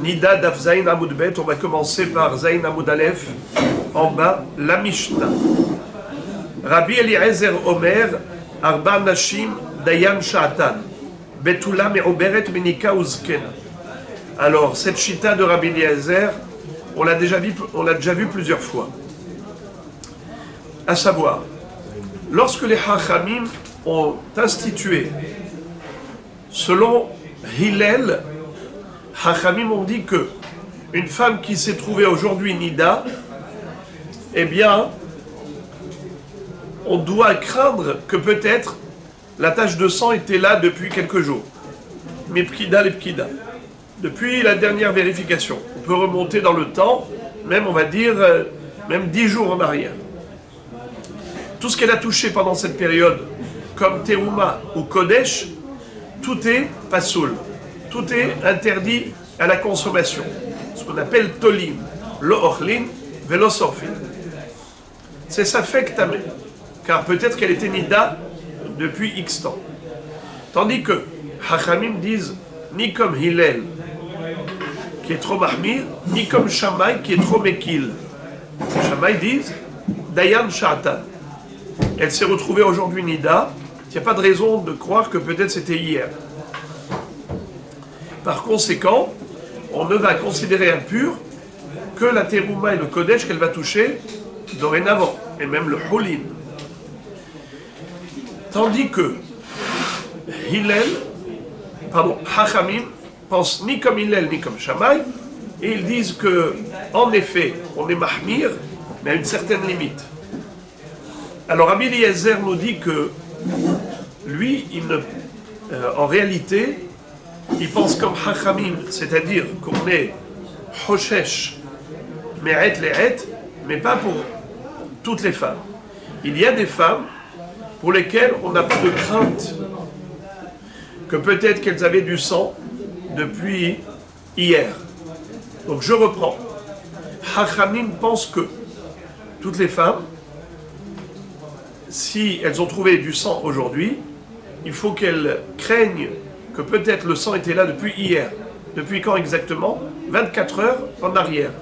Nida Daf Zain Amoud Bet, on va commencer par Zain Amoud Aleph, en bas, la Mishnah. Rabbi Eliezer Omer, Arba Nashim, Dayan Sha'atan, Betula Me'oberet Menika Uzkena. Alors, cette chita de Rabbi Eliezer, on l'a déjà vu plusieurs fois. À savoir, lorsque les Hachamim ont institué, selon Hillel, Hachamim ont dit que une femme qui s'est trouvée aujourd'hui Nida, eh bien, on doit craindre que peut-être la tache de sang était là depuis quelques jours. Mais Pkida les Pkida. Depuis la dernière vérification. On peut remonter dans le temps, même on va dire, même 10 jours en arrière. Tout ce qu'elle a touché pendant cette période, comme Terouma ou Kodesh, tout est pasoul. Tout est interdit à la consommation. Ce qu'on appelle tolim, lo ochlin, velo sorfin. C'est ça fait que tamé. Car peut-être qu'elle était nida depuis X temps. Tandis que Hachamim disent ni comme Hillel, qui est trop mahmir, ni comme Shammai, qui est trop mekil. Shammai disent Dayan Sha'atan. Elle s'est retrouvée aujourd'hui nida. Il n'y a pas de raison de croire que peut-être c'était hier. Par conséquent, on ne va considérer impur que la terouma et le kodesh qu'elle va toucher dorénavant, et même le holin. Tandis que Hachamim pensent ni comme Hillel ni comme Shammai, et ils disent que, en effet, on est mahmir, mais à une certaine limite. Alors Rabbi Eliezer nous dit que lui, en réalité, il pense comme Hachamim, c'est-à-dire qu'on est Hoshesh, Me'et Le'et, mais pas pour toutes les femmes. Il y a des femmes pour lesquelles on n'a pas de crainte que peut-être qu'elles avaient du sang depuis hier. Donc je reprends. Hachamim pense que toutes les femmes, si elles ont trouvé du sang aujourd'hui, il faut qu'elles craignent que peut-être le sang était là depuis hier. Depuis quand exactement? 24 heures en arrière.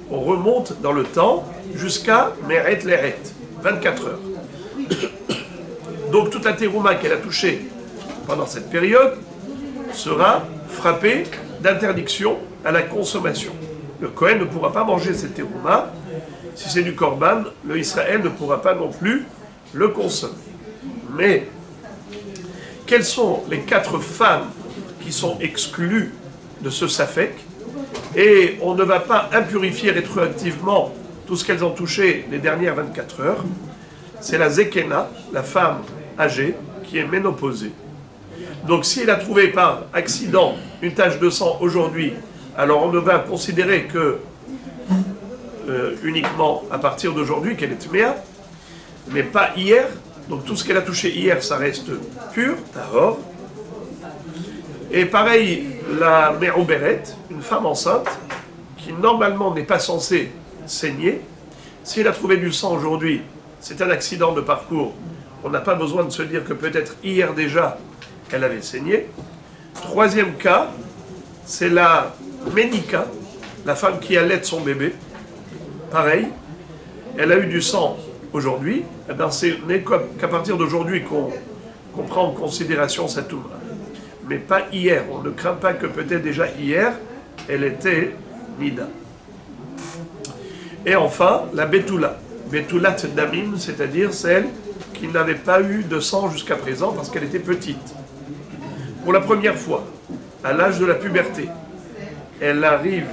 On remonte dans le temps jusqu'à Me'et Le'et, 24 heures. Donc toute la terouma qu'elle a touchée pendant cette période sera frappée d'interdiction à la consommation. Le Kohen ne pourra pas manger cette terouma. Si c'est du korban, le Israël ne pourra pas non plus le consommer. Mais quelles sont les 4 femmes qui sont exclues de ce safek? Et on ne va pas impurifier rétroactivement tout ce qu'elles ont touché les dernières 24 heures. C'est la Zekena, la femme âgée, qui est ménopausée. Donc si elle a trouvé par accident une tache de sang aujourd'hui, alors on ne va considérer que uniquement à partir d'aujourd'hui qu'elle est tméa, mais pas hier. Donc tout ce qu'elle a touché hier, ça reste pur, tahor. Et pareil, la Me'oberet, une femme enceinte, qui normalement n'est pas censée saigner, si elle a trouvé du sang aujourd'hui, c'est un accident de parcours, on n'a pas besoin de se dire que peut-être hier déjà, elle avait saigné. Troisième cas, c'est la Ménika, la femme qui allait son bébé. Pareil, elle a eu du sang aujourd'hui, eh bien c'est qu'à partir d'aujourd'hui qu'on prend en considération cette touma. Mais pas hier, on ne craint pas que peut-être déjà hier, elle était nida. Et enfin, la Betula, Betulat Damim, c'est-à-dire celle qui n'avait pas eu de sang jusqu'à présent parce qu'elle était petite. Pour la première fois, à l'âge de la puberté, elle arrive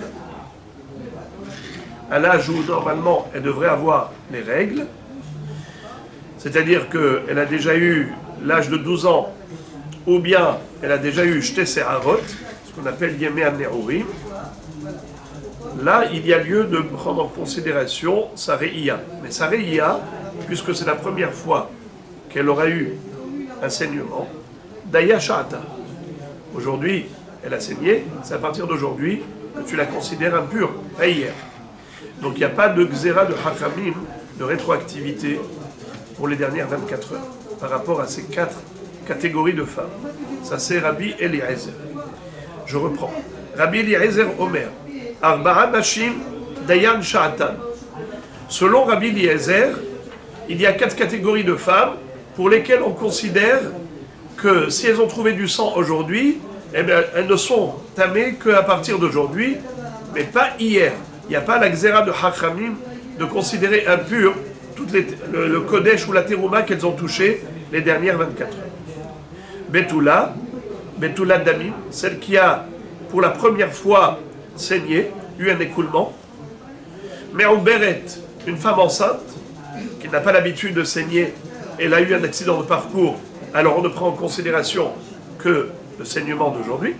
à l'âge où normalement elle devrait avoir les règles, c'est-à-dire qu'elle a déjà eu l'âge de 12 ans, ou bien elle a déjà eu Shte Seharot, ce qu'on appelle Yemé Ne'urim. Là, il y a lieu de prendre en considération sa Re'ia. Mais sa Re'ia, puisque c'est la première fois qu'elle aura eu un saignement, Daya Sha'ata. Aujourd'hui, elle a saigné, c'est à partir d'aujourd'hui que tu la considères impure, pas hier. Donc il n'y a pas de xéra de Hachamim, de rétroactivité pour les dernières 24 heures, par rapport à ces 4 catégories de femmes. Ça c'est Rabbi Eliezer. Je reprends. Rabbi Eliezer Omer, Arba'a Nashim Dayan Sha'atan. Selon Rabbi Eliezer, il y a 4 catégories de femmes pour lesquelles on considère que si elles ont trouvé du sang aujourd'hui, eh bien, elles ne sont tamées qu'à partir d'aujourd'hui, mais pas hier. Il n'y a pas la xéra de Hachamim de considérer impur le Kodesh ou la Terouma qu'elles ont touché les dernières 24 heures. Betula Damim, celle qui a pour la première fois saigné, eu un écoulement. Me'uberet, une femme enceinte qui n'a pas l'habitude de saigner, elle a eu un accident de parcours, alors on ne prend en considération que le saignement d'aujourd'hui.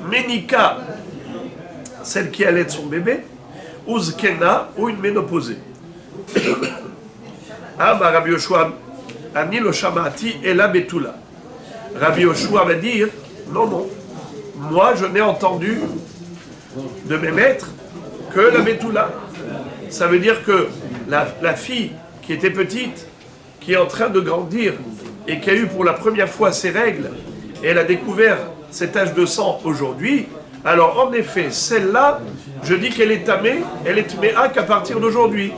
Menika, celle qui allait de son bébé. Uzkena, ou une ménopausée. Rabbi Yoshua, Ani lo shamati ela betula. Rabbi Yoshua va dire, non, moi je n'ai entendu de mes maîtres que la betula. Ça veut dire que la fille qui était petite, qui est en train de grandir et qui a eu pour la première fois ses règles, et elle a découvert cette tache de sang aujourd'hui, alors en effet, celle-là, je dis qu'elle est tamée, elle est tméa qu'à partir d'aujourd'hui,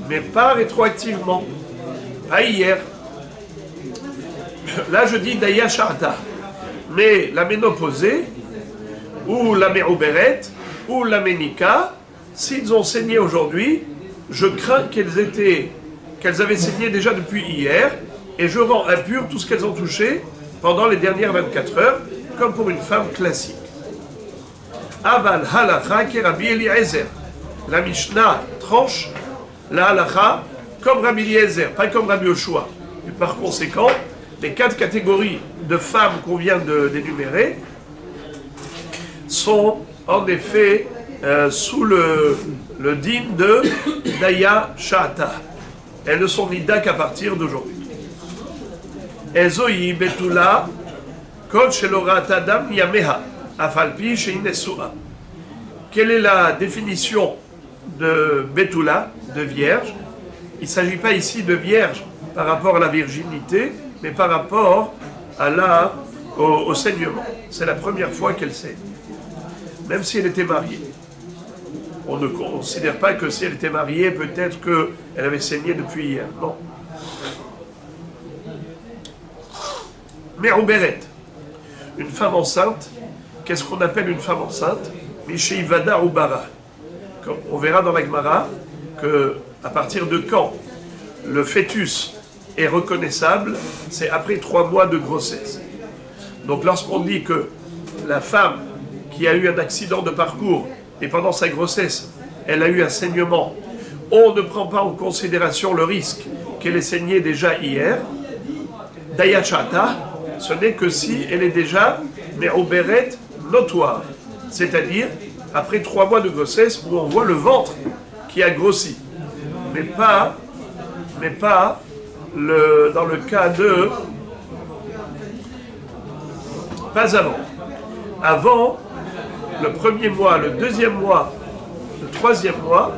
mais pas rétroactivement, pas hier. Là je dis Daya Sharta, mais la ménopausée, ou la mérouberet, ou la ménika, s'ils ont saigné aujourd'hui, je crains qu'elles avaient saigné déjà depuis hier, et je rends impur tout ce qu'elles ont touché pendant les dernières 24 heures, comme pour une femme classique. Aval halacha ki Rabbi Eliezer. La Mishnah tranche la halacha comme Rabbi Eliezer, pas comme Rabbi Yoshua. Et par conséquent, les 4 catégories de femmes qu'on vient d'énumérer sont en effet sous le din de Daya Sha'ata. Elles ne sont nida qu'à partir d'aujourd'hui. Ezoi betula kol shelorat adam yameha afalpi sheinesua. Quelle est la définition de betula, de vierge? Il ne s'agit pas ici de vierge par rapport à la virginité, mais par rapport au saignement. C'est la première fois qu'elle saigne, même si elle était mariée. On ne considère pas que si elle était mariée, peut-être qu'elle avait saigné depuis hier. Non. Me'uberet, une femme enceinte. Qu'est-ce qu'on appelle une femme enceinte? Misheivada ou bara. On verra dans la Gemara qu'à partir de quand le fœtus est reconnaissable, c'est après 3 mois de grossesse. Donc lorsqu'on dit que la femme qui a eu un accident de parcours et pendant sa grossesse, elle a eu un saignement, on ne prend pas en considération le risque qu'elle ait saigné déjà hier. Dayachata, ce n'est que si elle est déjà me'uberet notoire, c'est-à-dire après 3 mois de grossesse où on voit le ventre qui a grossi, mais pas dans le cas de... Pas avant. Avant le 1er mois, le 2e mois, le 3e mois,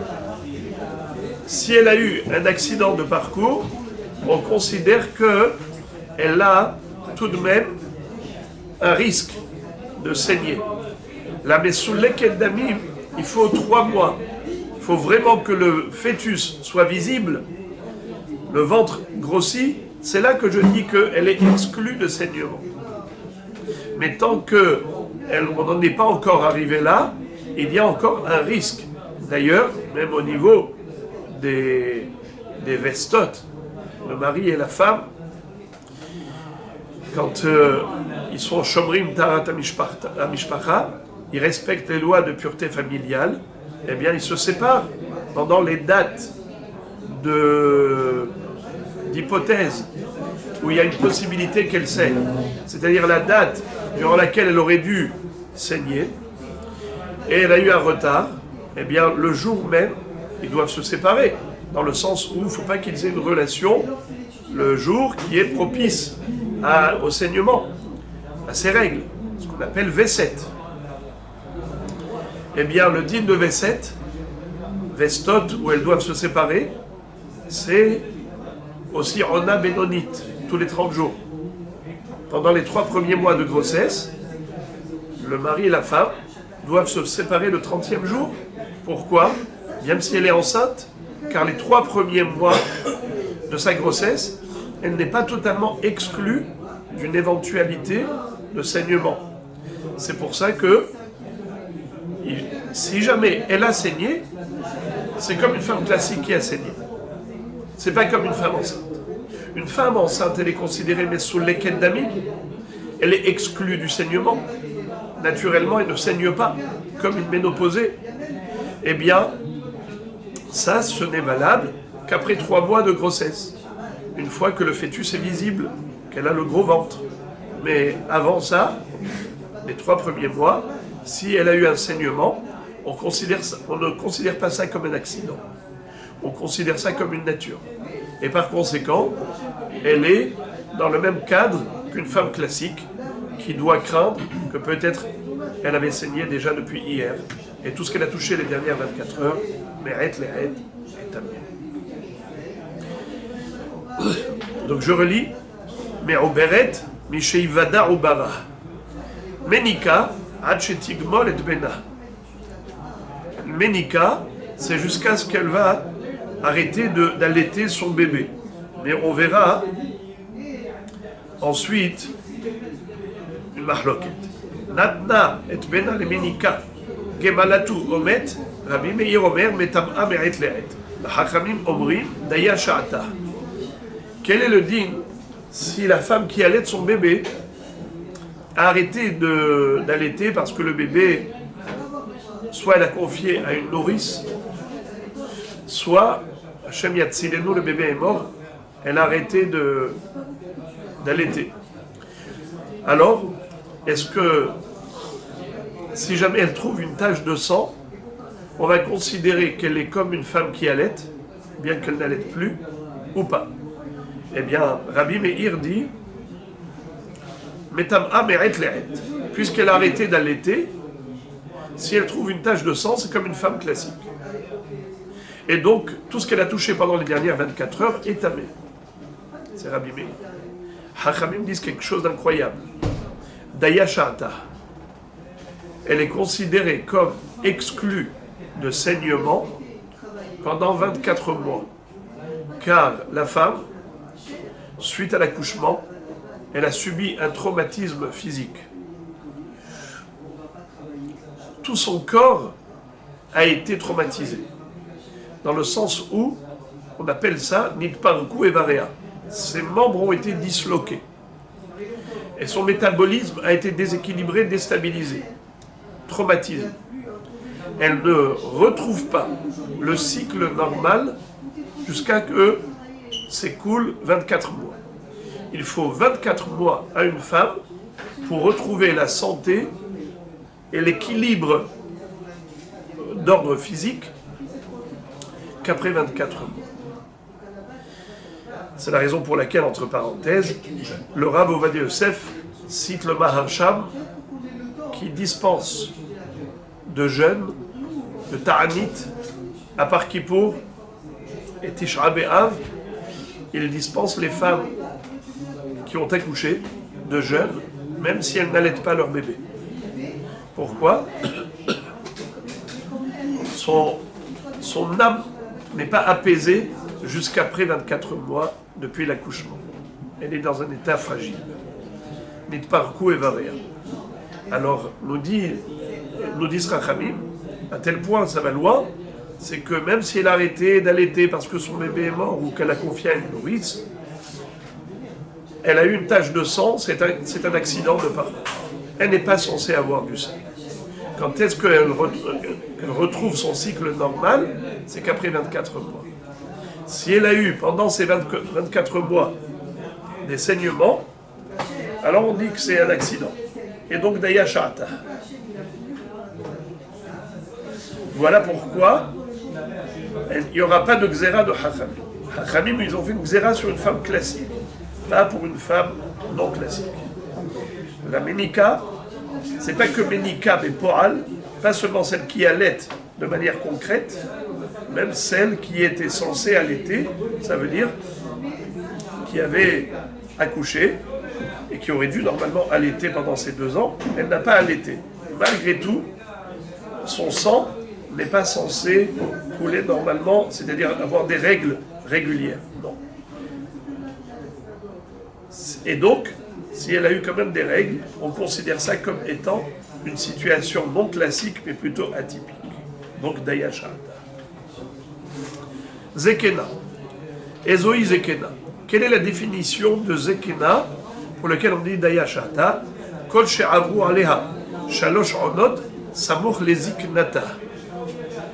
si elle a eu un accident de parcours, on considère qu'elle a tout de même un risque de saigner. La Mesouleket Damim, il faut 3 mois. Il faut vraiment que le fœtus soit visible, le ventre grossit, c'est là que je dis qu'elle est exclue de saignement. Mais tant qu'on n'en est pas encore arrivé là, il y a encore un risque. D'ailleurs, même au niveau des vestotes, le mari et la femme, quand ils sont shomrim tarat amishpacha, ils respectent les lois de pureté familiale, eh bien ils se séparent pendant les dates d'hypothèse où il y a une possibilité qu'elle saigne, c'est-à-dire la date durant laquelle elle aurait dû saigner, et elle a eu un retard, eh bien le jour même, ils doivent se séparer, dans le sens où il ne faut pas qu'ils aient une relation le jour qui est propice au saignement, à ces règles, ce qu'on appelle V7. Eh bien le din de V7, Vestot, où elles doivent se séparer, c'est aussi Ona Benonit, tous les 30 jours. Pendant les 3 premiers mois de grossesse, le mari et la femme doivent se séparer le 30e jour. Pourquoi? Même si elle est enceinte, car les 3 premiers mois de sa grossesse, elle n'est pas totalement exclue d'une éventualité de saignement. C'est pour ça que, si jamais elle a saigné, c'est comme une femme classique qui a saigné. C'est pas comme une femme enceinte. Une femme enceinte, elle est considérée Mesouleket Dami, elle est exclue du saignement. Naturellement, elle ne saigne pas, comme une ménopausée. Eh bien, ça, ce n'est valable qu'après 3 mois de grossesse. Une fois que le fœtus est visible, qu'elle a le gros ventre. Mais avant ça, les 3 premiers mois, si elle a eu un saignement, on ne considère pas ça comme un accident. On considère ça comme une nature. Et par conséquent, elle est dans le même cadre qu'une femme classique qui doit craindre que peut-être elle avait saigné déjà depuis hier. Et tout ce qu'elle a touché les dernières 24 heures, Meret Lehet est amené. Donc je relis. Me'oberet, Misheivada Obara. Menika, Hachetigmol et Bena. Menika, c'est jusqu'à ce qu'elle va arrêter d'allaiter son bébé. Mais on verra ensuite une mahloket. Natna et Bena le Menika. Gemalatu Omet, Rabbi Meir Omer, Metam'a Meret Lehet. La Hachamim Omrim, Daya Sha'ata. Quel est le din si la femme qui allait son bébé a arrêté d'allaiter parce que le bébé, soit elle a confié à une nourrice, soit, Hashem Yatzilenu, le bébé est mort, elle a arrêté d'allaiter. Alors, est-ce que, si jamais elle trouve une tache de sang, on va considérer qu'elle est comme une femme qui allaite, bien qu'elle n'allaite plus, ou pas? Eh bien, Rabbi Meir dit Metam'a meret lehet. Puisqu'elle a arrêté d'allaiter, si elle trouve une tache de sang, c'est comme une femme classique. Et donc, tout ce qu'elle a touché pendant les dernières 24 heures est tamé. C'est Rabbi Meir. Hachamim disent quelque chose d'incroyable. Daya Sha'ata. Elle est considérée comme exclue de saignement pendant 24 mois. Car la femme, suite à l'accouchement, elle a subi un traumatisme physique. Tout son corps a été traumatisé. Dans le sens où, on appelle ça Nitparku Evarea. Ses membres ont été disloqués. Et son métabolisme a été déséquilibré, déstabilisé, traumatisé. Elle ne retrouve pas le cycle normal jusqu'à que s'écoule 24 mois. Il faut 24 mois à une femme pour retrouver la santé et l'équilibre d'ordre physique qu'après 24 mois. C'est la raison pour laquelle, entre parenthèses, le Rav Ovadia Yosef cite le Maharsham qui dispense de jeûne, de Ta'anit, à part Kippour et Tish'a B'Av. Il dispense les femmes qui ont accouché de jeûne, même si elles n'allaitent pas leur bébé. Pourquoi? Son âme n'est pas apaisée jusqu'après 24 mois depuis l'accouchement. Elle est dans un état fragile. Nitparku Evarea. Alors, nous dit Rachamim, à tel point ça va loin, c'est que même si elle a arrêté d'allaiter parce que son bébé est mort ou qu'elle a confié à une nourrice, elle a eu une tache de sang, c'est un accident de parcours. Elle n'est pas censée avoir du sang. Quand est-ce qu'elle retrouve son cycle normal? C'est qu'après 24 mois. Si elle a eu pendant ces 24 mois des saignements, alors on dit que c'est un accident. Et donc Daya Sha'ata. Voilà pourquoi il n'y aura pas de xéra de Hachamim. Hachamim, ils ont fait une xéra sur une femme classique, pas pour une femme non classique. La Ménika, c'est pas que Ménika, mais Poal, pas seulement celle qui allait de manière concrète, même celle qui était censée allaiter, ça veut dire qui avait accouché et qui aurait dû normalement allaiter pendant ces 2 ans, elle n'a pas allaité. Malgré tout, son sang n'est pas censé couler normalement, c'est-à-dire avoir des règles régulières. Non. Et donc, si elle a eu quand même des règles, on considère ça comme étant une situation non classique, mais plutôt atypique. Donc, Daya Sha'ata. Zekena. Ezoi Zekena. Quelle est la définition de Zekena pour laquelle on dit Daya Sha'ata? Kol she'avru aleha shalosh onot samoch leziknata.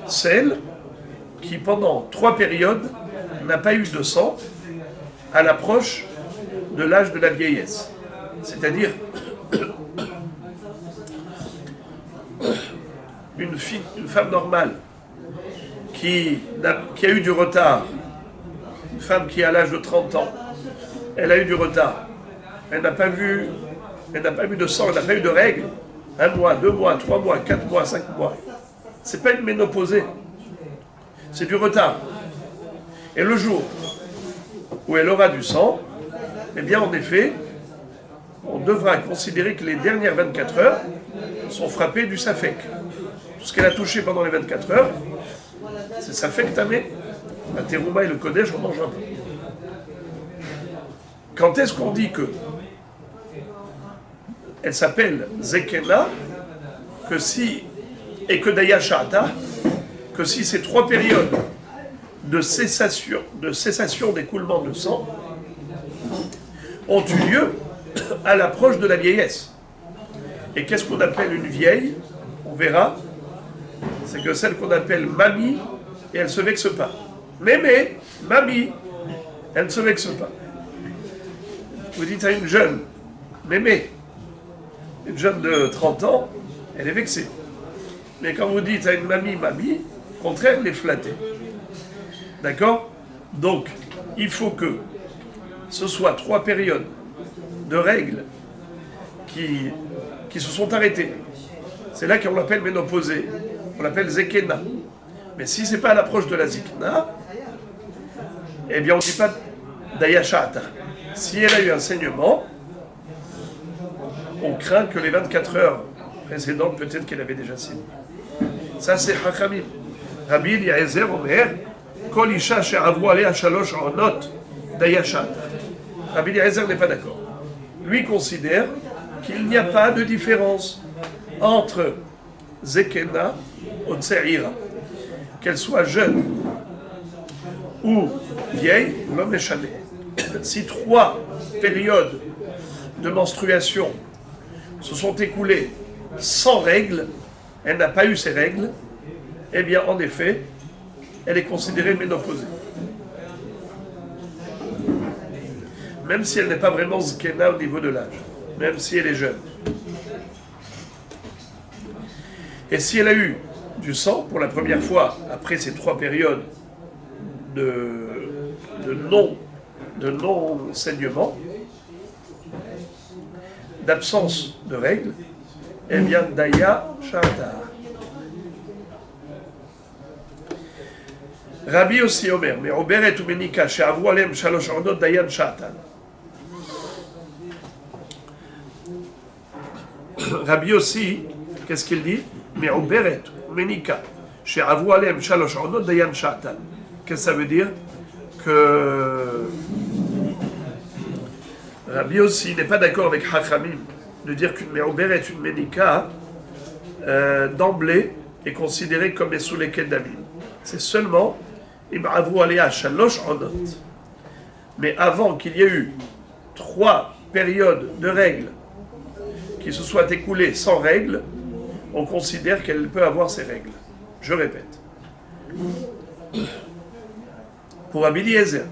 Celle qui, pendant 3 périodes, n'a pas eu de sang à l'approche de l'âge de la vieillesse. C'est-à-dire une femme normale qui a eu du retard, une femme qui a l'âge de 30 ans, elle a eu du retard, elle n'a pas vu de sang, elle n'a pas eu de règles, 1 mois, 2 mois, 3 mois, 4 mois, 5 mois. C'est pas une ménopausée, c'est du retard. Et le jour où elle aura du sang, eh bien en effet, on devra considérer que les dernières 24 heures sont frappées du safek. Tout ce qu'elle a touché pendant les 24 heures, c'est safek tamé. La terouma et le kodesh, on mange un peu. Quand est-ce qu'on dit que elle s'appelle Zekena, que si, et que Daya Sha'ata, que si ces 3 périodes de cessation d'écoulement de sang ont eu lieu à l'approche de la vieillesse. Et qu'est-ce qu'on appelle une vieille? On verra. C'est que celle qu'on appelle mamie, et elle ne se vexe pas. Mémé, mamie, elle ne se vexe pas. Vous dites à une jeune, mémé, une jeune de 30 ans, elle est vexée. Mais quand vous dites à une mamie, mamie, au contraire, elle est flattée. D'accord? Donc, il faut que ce soit 3 périodes de règles qui se sont arrêtées. C'est là qu'on l'appelle ménopausée, on l'appelle Zekena. Mais si ce n'est pas à l'approche de la Zikna, eh bien on ne dit pas Daya Sha'ata. Si elle a eu un saignement, on craint que les 24 heures précédentes, peut-être qu'elle avait déjà saigné. Ça c'est Hachamim. Rabbi Eliezer Omer, Kol Isha she'avru alea shalosh onot Daya Sha'ata. Rabbi Eliezer n'est pas d'accord. Lui considère qu'il n'y a pas de différence entre Zekena ou Tse'ira. Qu'elle soit jeune ou vieille, l'homme est chané. Si 3 périodes de menstruation se sont écoulées sans règles, elle n'a pas eu ces règles, eh bien en effet, elle est considérée ménopausée. Même si elle n'est pas vraiment Zekena au niveau de l'âge, même si elle est jeune. Et si elle a eu du sang pour la première fois après ces 3 périodes de non-saignement, d'absence de règles, eh bien Daya Sha'ata. Rabbi aussi Omer, mais Oberet ou Menika, she'avru alem shalosh onot Dayan Sha'atan. Rabbi aussi, qu'est-ce qu'il dit? Mais Oberet ou Menika, she'avru alem shalosh onot Dayan Sha'atan. Qu'est-ce que ça veut dire? Que Rabbi aussi n'est pas d'accord avec Hachamim de dire qu'une Me'oberet, une Menika, d'emblée est considérée comme Esoulé Kedamim. C'est seulement Im'avru alea shalosh onot. Mais avant qu'il y ait eu 3 périodes de règles qui se soient écoulées sans règles, on considère qu'elle peut avoir ces règles. Je répète. Pour Rabbi Eliezer,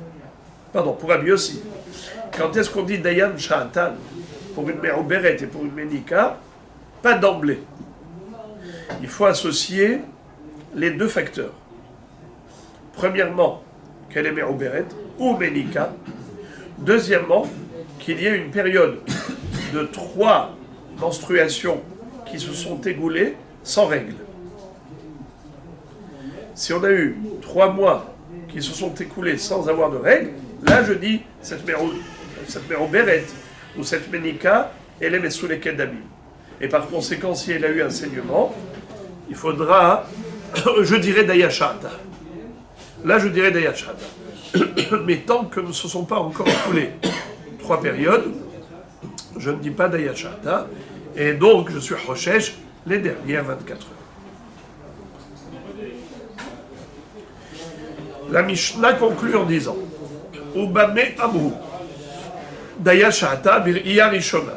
pour Rabbi aussi, quand est-ce qu'on dit Dayan Sha'atan pour une Me'oberet et pour une Menika? Pas d'emblée. Il faut associer les 2 facteurs. Premièrement, qu'elle est Me'oberet ou Menika. Deuxièmement, qu'il y ait une période de 3 menstruations qui se sont égoulées sans règles. Si on a eu 3 mois qui se sont écoulés sans avoir de règles, là je dis cette Me'oberet ou cette Menika, elle est Mesoulé Kedamim. Et par conséquent, si elle a eu un saignement, il faudra, je dirais Dayashata. Là, je dirais Dayashata. Mais tant que ne se sont pas encore écoulées 3 périodes, je ne dis pas Dayashata. Et donc, je suis Rochesh les dernières 24 heures. La Mishnah conclut en disant Ubame Amru Dayashata bir'iya rishona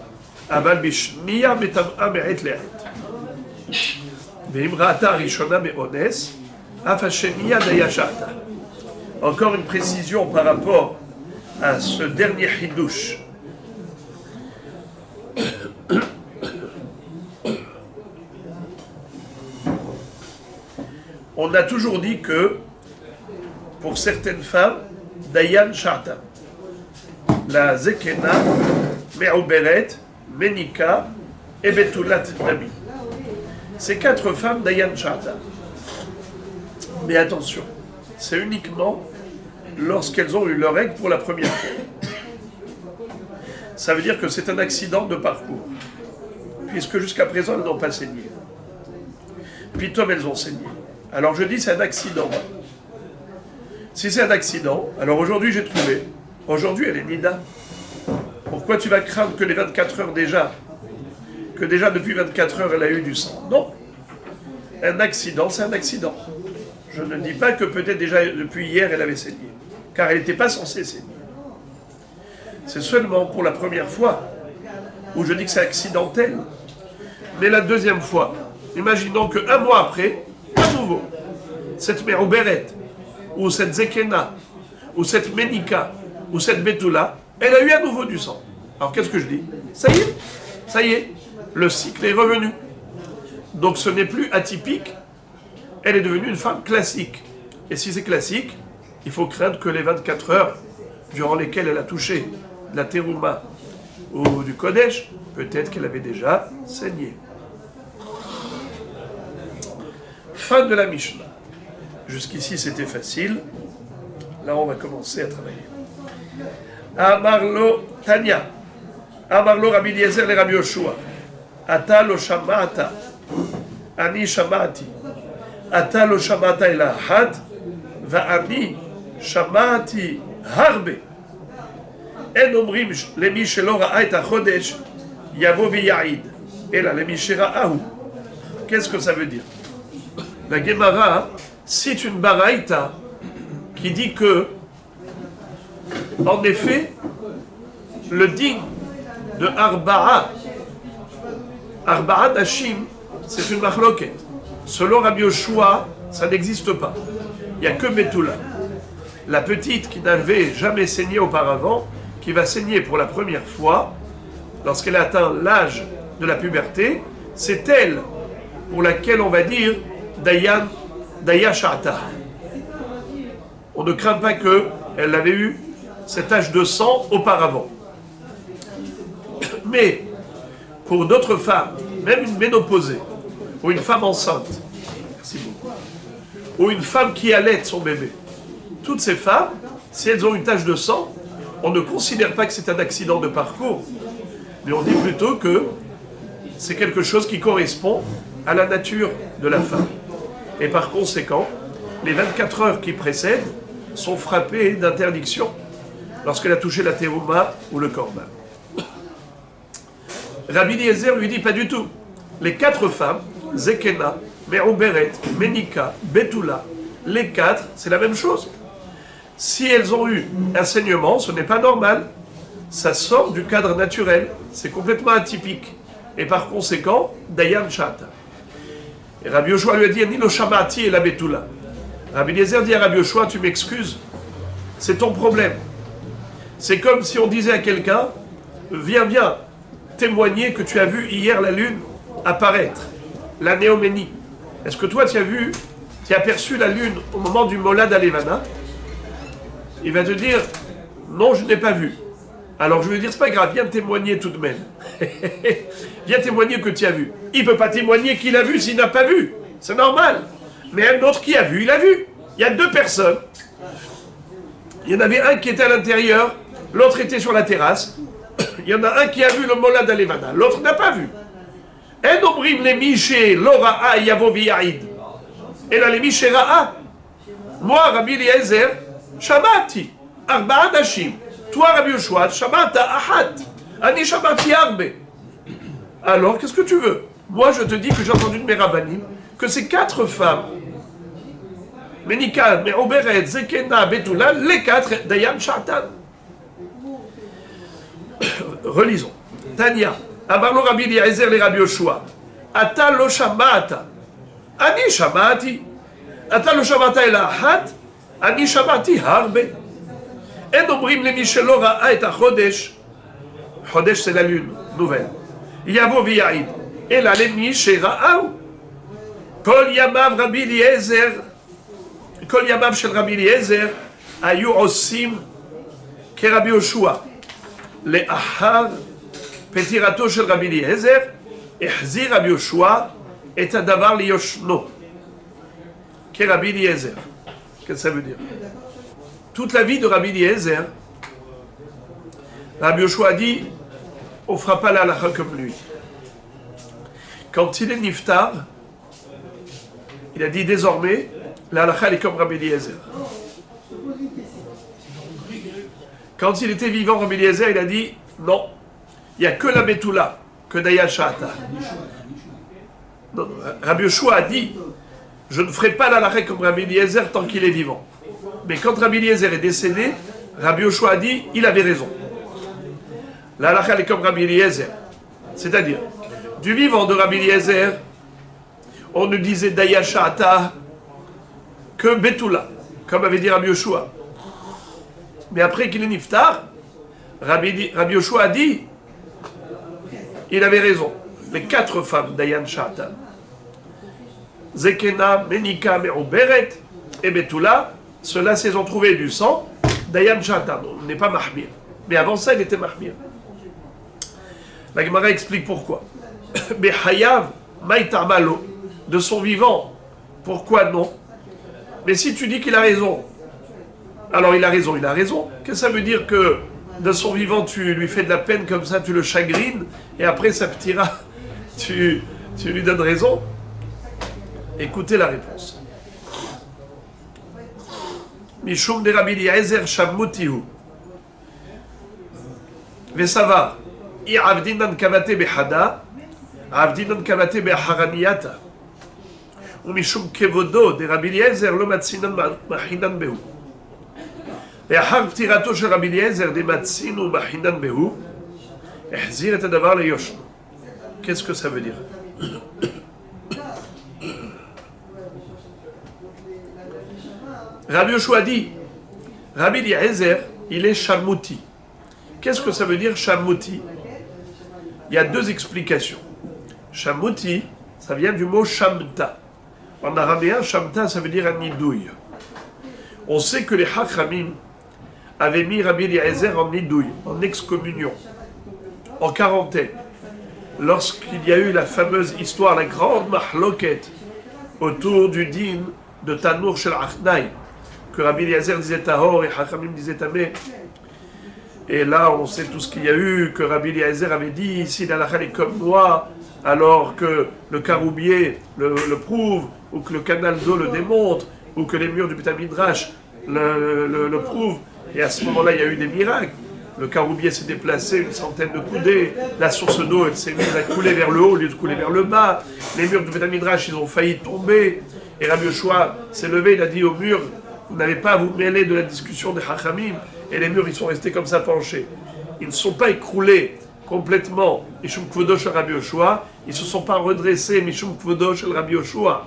aval bishniya metam'a me'et le'et ve'im ra'ata rishona me'ones afasheniya Dayashata. Encore une précision par rapport à ce dernier hidouche. On a toujours dit que pour certaines femmes, Dayan Sha'ta, la Zekena, Me'uberet, Menika et Betulat Nabi. Ces 4 femmes, Dayan Sha'ta. Mais attention, c'est uniquement lorsqu'elles ont eu leur règle pour la première fois. Ça veut dire que c'est un accident de parcours, puisque jusqu'à présent, elles n'ont pas saigné. Puis, comme elles ont saigné. Alors je dis c'est un accident. Si c'est un accident, alors aujourd'hui j'ai trouvé. Aujourd'hui elle est Nida. Pourquoi tu vas craindre que les 24 heures déjà, que déjà depuis 24 heures elle a eu du sang? Non. Un accident, c'est un accident. Je ne dis pas que peut-être déjà depuis hier elle avait saigné, car elle n'était pas censée saigner. C'est seulement pour la première fois où je dis que c'est accidentel. Mais la deuxième fois, imaginons qu'un mois après, à nouveau, cette Me'uberet, ou cette Zekena, ou cette Menika, ou cette Betula, elle a eu à nouveau du sang. Alors qu'est-ce que je dis? Ça y est, le cycle est revenu. Donc ce n'est plus atypique, elle est devenue une femme classique. Et si c'est classique, il faut craindre que les 24 heures durant lesquelles elle a touché de la terouma ou du Kodesh, peut-être qu'elle avait déjà saigné. Fin de la Mishnah. Jusqu'ici, c'était facile. Là, on va commencer à travailler. Amarlo Tanya. Amarlo Rabbi Eliezer le Rabbi Yoshua. Ata lo shamata. Ani shamati. Ata lo shamata ela had. Va'ani shamati harbe. En omrim lemi shelo ra'a et ha-chodesh yavo v'ya'id. Ela lemi shera'ahu. Qu'est-ce que ça veut dire? La Gemara cite une baraïta qui dit que, en effet, le din de Arba'a Nashim, c'est une machloket. Selon Rabbi Yoshua, ça n'existe pas. Il n'y a que Betula. La petite qui n'avait jamais saigné auparavant, qui va saigner pour la première fois, lorsqu'elle a atteint l'âge de la puberté, c'est elle pour laquelle on va dire Daya Sha'ta. On ne craint pas qu'elle avait eu cet âge de sang auparavant. Mais pour d'autres femmes, même une ménopausée, ou une femme enceinte, merci beaucoup, ou une femme qui allaite son bébé, toutes ces femmes, si elles ont une tache de sang, on ne considère pas que c'est un accident de parcours, mais on dit plutôt que c'est quelque chose qui correspond à la nature de la femme. Et par conséquent, les 24 heures qui précèdent sont frappées d'interdiction lorsqu'elle a touché la terouma ou le korban. Rabbi Eliezer lui dit pas du tout. Les 4 femmes, Zekena, Me'uberet, Menika, Betula, les 4, c'est la même chose. Si elles ont eu un saignement, ce n'est pas normal. Ça sort du cadre naturel. C'est complètement atypique. Et par conséquent, Dayan Sha'ta. Et Rabbi Yoshua lui a dit Ni lo shamati et la Betula. Rabbi Eliezer dit à Rabbi Yoshua tu m'excuses, c'est ton problème. C'est comme si on disait à quelqu'un viens témoigner que tu as vu hier la lune apparaître, la néoménie. Est-ce que toi tu as perçu la lune au moment du Molad Alevana? Il va te dire non, je n'ai pas vu. Alors je vais dire c'est pas grave, viens témoigner tout de même. Viens témoigner que tu as vu. Il ne peut pas témoigner qu'il a vu s'il n'a pas vu. C'est normal. Mais un autre qui a vu, il a vu. Il y a 2 personnes. Il y en avait un qui était à l'intérieur, l'autre était sur la terrasse. Il y en a un qui a vu le Molad Alevana, l'autre n'a pas vu. En omrim le miché lo ra'a yavo v'ya'id. Et là, les miché ra'a. Moi, Rabbi Eliezer, shamati. Arba'a nashim. Toi, Rabbi Yoshua, shamata ahad. Ani shamati arbe. Alors, qu'est-ce que tu veux? Moi, je te dis que j'ai entendu de mes rabbanim que ces 4 femmes, Menika, Me'oberet, Zekena, Betula, les 4 Dayan Shatan. Relisons. Tania, Amarlo Rabbi Eliezer le Rabbi Yoshua. Ata lo shamata. Ani shamati. Ata lo shamata el ahad. Ani shamati harbe. En omrim le mishelo ra'a et ha-chodesh. Chodesh, c'est la lune, nouvelle. Yavo v'ya'id. Et là, les miché ra'aou. Kol yamav Rabbi Eliezer. Kol yamav shel Rabbi Eliezer. Ayu osim. Ke Rabbi Yoshua. Le ahar. Petirato shel Rabbi Eliezer. Ehzir Rabbi Yoshua. Et adavar li yoshno. Ke Rabbi Eliezer. Qu'est-ce que ça veut dire? Toute la vie de Rabbi Eliezer, Rabbi Yoshua a dit, on ne fera pas la halakha comme lui. Quand il est niftar, il a dit désormais, la halakha est comme Rabbi Eliezer. Quand il était vivant, Rabbi Eliezer, il a dit, non, il n'y a que la Betula, que Dayan Sha'ata. Rabbi Yoshua a dit, je ne ferai pas la halakha comme Rabbi Eliezer tant qu'il est vivant. Mais quand Rabbi Eliezer est décédé, Rabbi Yoshua a dit, il avait raison. La halakha est comme Rabbi Eliezer. C'est-à-dire, du vivant de Rabbi Eliezer, on ne disait Dayan Sha'ata que Betula, comme avait dit Rabbi Yoshua. Mais après qu'il est niftar, Rabbi Yoshua a dit, il avait raison. Les 4 femmes Dayan Sha'ata, Zekena, Menika, Me'oberet et Betula, ceux-là, s'ils ont trouvé du sang, Dayan Sha'ata, on n'est pas mahmir. Mais avant ça, il était mahmir. La Gemara explique pourquoi. Mais Hayav, Maïtamalo, de son vivant, pourquoi non? Mais si tu dis qu'il a raison, alors il a raison. Qu'est-ce que ça veut dire que de son vivant, tu lui fais de la peine comme ça, tu le chagrines, et après ça petira, tu lui donnes raison? Écoutez la réponse. Mishum de Rabbi Eliezer Shamutihu. Vesavar. I avdinan kamate behada, avdinan kamate beharaniyata. Ou mishum kevodo de Rabbi Eliezer lo matsinan machinan behu. לאחר פטירתו של רבי אליעזר דמצינו בחינן בהו, החזיר את הדבר ליושנו. Qu'est-ce que ça veut dire? Rabbi Yoshua dit, Rabbi Eliezer, il est Shammuti. Qu'est-ce que ça veut dire Shammuti? Il y a 2 explications. Shammuti, ça vient du mot Shamta. En araméen, Shamta, ça veut dire un nidouille. On sait que les Hachamim avaient mis Rabbi Eliezer en nidouille, en excommunion, en quarantaine, lorsqu'il y a eu la fameuse histoire, la grande mahloket, autour du din de Tanour Shel Achnai, que Rabbi Eliezer disait Tahor et Hachamim disait Tameh. Et là, on sait tout ce qu'il y a eu, que Rabbi Eliezer avait dit, si la halakha est comme moi, alors que le caroubier le prouve, ou que le canal d'eau le démontre, ou que les murs du Beth Midrash le prouvent. Et à ce moment-là, il y a eu des miracles. Le caroubier s'est déplacé une centaine de coudées. La source d'eau s'est mise à couler vers le haut au lieu de couler vers le bas. Les murs du Beth Midrash, ils ont failli tomber. Et Rabbi Yoshua s'est levé, il a dit aux murs, vous n'avez pas à vous mêler de la discussion des Hachamim. Et les murs, ils sont restés comme ça penchés. Ils ne sont pas écroulés complètement. Mishum Kvodo shel Rabbi Yoshua. Ils ne se sont pas redressés. Mishum Kvodo shel Rabbi Yoshua.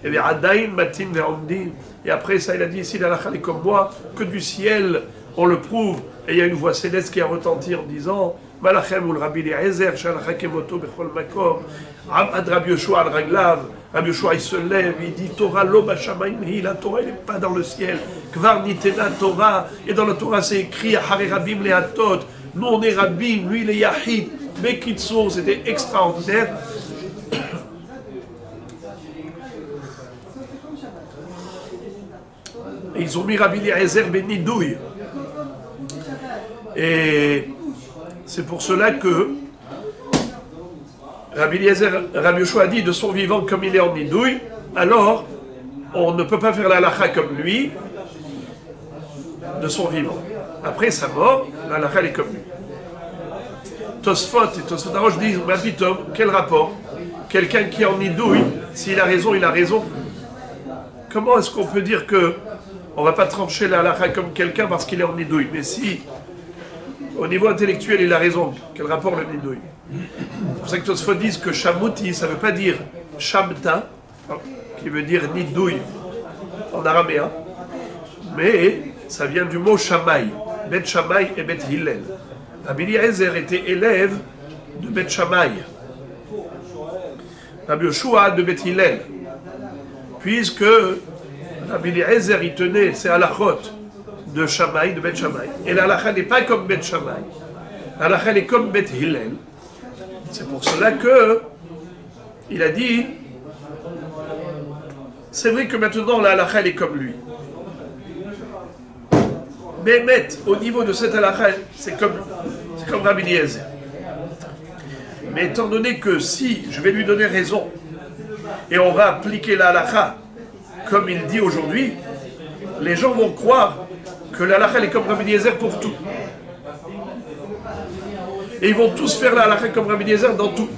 Et bien, Adain, Matin, Ve'omdim. Et après ça, il a dit, ici, la halakha est comme moi, que du ciel, on le prouve. Et il y a une voix céleste qui a retenti en disant, Malachem ou le Rabbi Eliezer, Shalakha Kemoto, Bechol Makom, Ad Rabbi Yoshua al Raglav. Rabbi Yoshua, il se lève, il dit, Torah lo b'shamayim hi, la Torah, elle n'est pas dans le ciel. Kvar nitena Torah. Et dans la Torah, c'est écrit, Hare Rabim lehatot. Nous, on est Rabim, lui, il est Yahid. Bekitsour, c'était extraordinaire. Et ils ont mis Rabbi Eliezer ben Nidouille. Et c'est pour cela que Rabbi Eliezer, Rabbi Yoshua dit de son vivant, comme il est en nidouille, alors on ne peut pas faire la halakha comme lui, de son vivant. Après sa mort, la halakha elle est comme lui. Tosfot et Tosfot Arosh disent, Mapitom, quel rapport? Quelqu'un qui est en nidouille, s'il a raison, il a raison. Comment est-ce qu'on peut dire que on ne va pas trancher la halakha comme quelqu'un parce qu'il est en nidouille? Mais si, au niveau intellectuel, il a raison, quel rapport le nidouille? C'est pour ça que Tosfot disent que Shamouti, ça ne veut pas dire Shamta, qui veut dire nidouille en araméen, mais ça vient du mot Shammai, Bet Shammai et Bet Hillel. Rabbi Eliezer était élève de Bet Shammai, Rabbi Yoshua de Bet Hillel, puisque Rabbi Eliezer il tenait ses halachot de Shammai, de Bet Shammai, et la halacha n'est pas comme Bet Shammai, la halacha est comme Bet Hillel. C'est pour cela que il a dit, c'est vrai que maintenant la halakha est comme lui. Mais au niveau de cette halakha, c'est comme Rabbi Eliezer. Mais étant donné que si je vais lui donner raison, et on va appliquer la halakha comme il dit aujourd'hui, les gens vont croire que la halakha est comme Rabbi Eliezer pour tout. Et ils vont tous faire la halakha comme Rabbi Eliezer dans tout.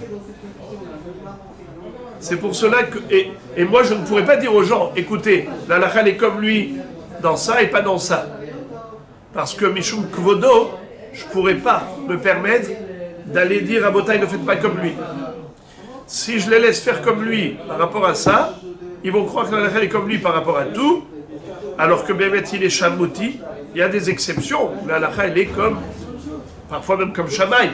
C'est pour cela que... Et moi, je ne pourrais pas dire aux gens, écoutez, la halakha est comme lui dans ça et pas dans ça. Parce que Mishum Kvodo, je ne pourrais pas me permettre d'aller dire à Botaï, ne faites pas comme lui. Si je les laisse faire comme lui par rapport à ça, ils vont croire que la halakha est comme lui par rapport à tout, alors que Bémet, il est Shamouti. Il y a des exceptions. La halakha, elle est comme... parfois même comme Shammai.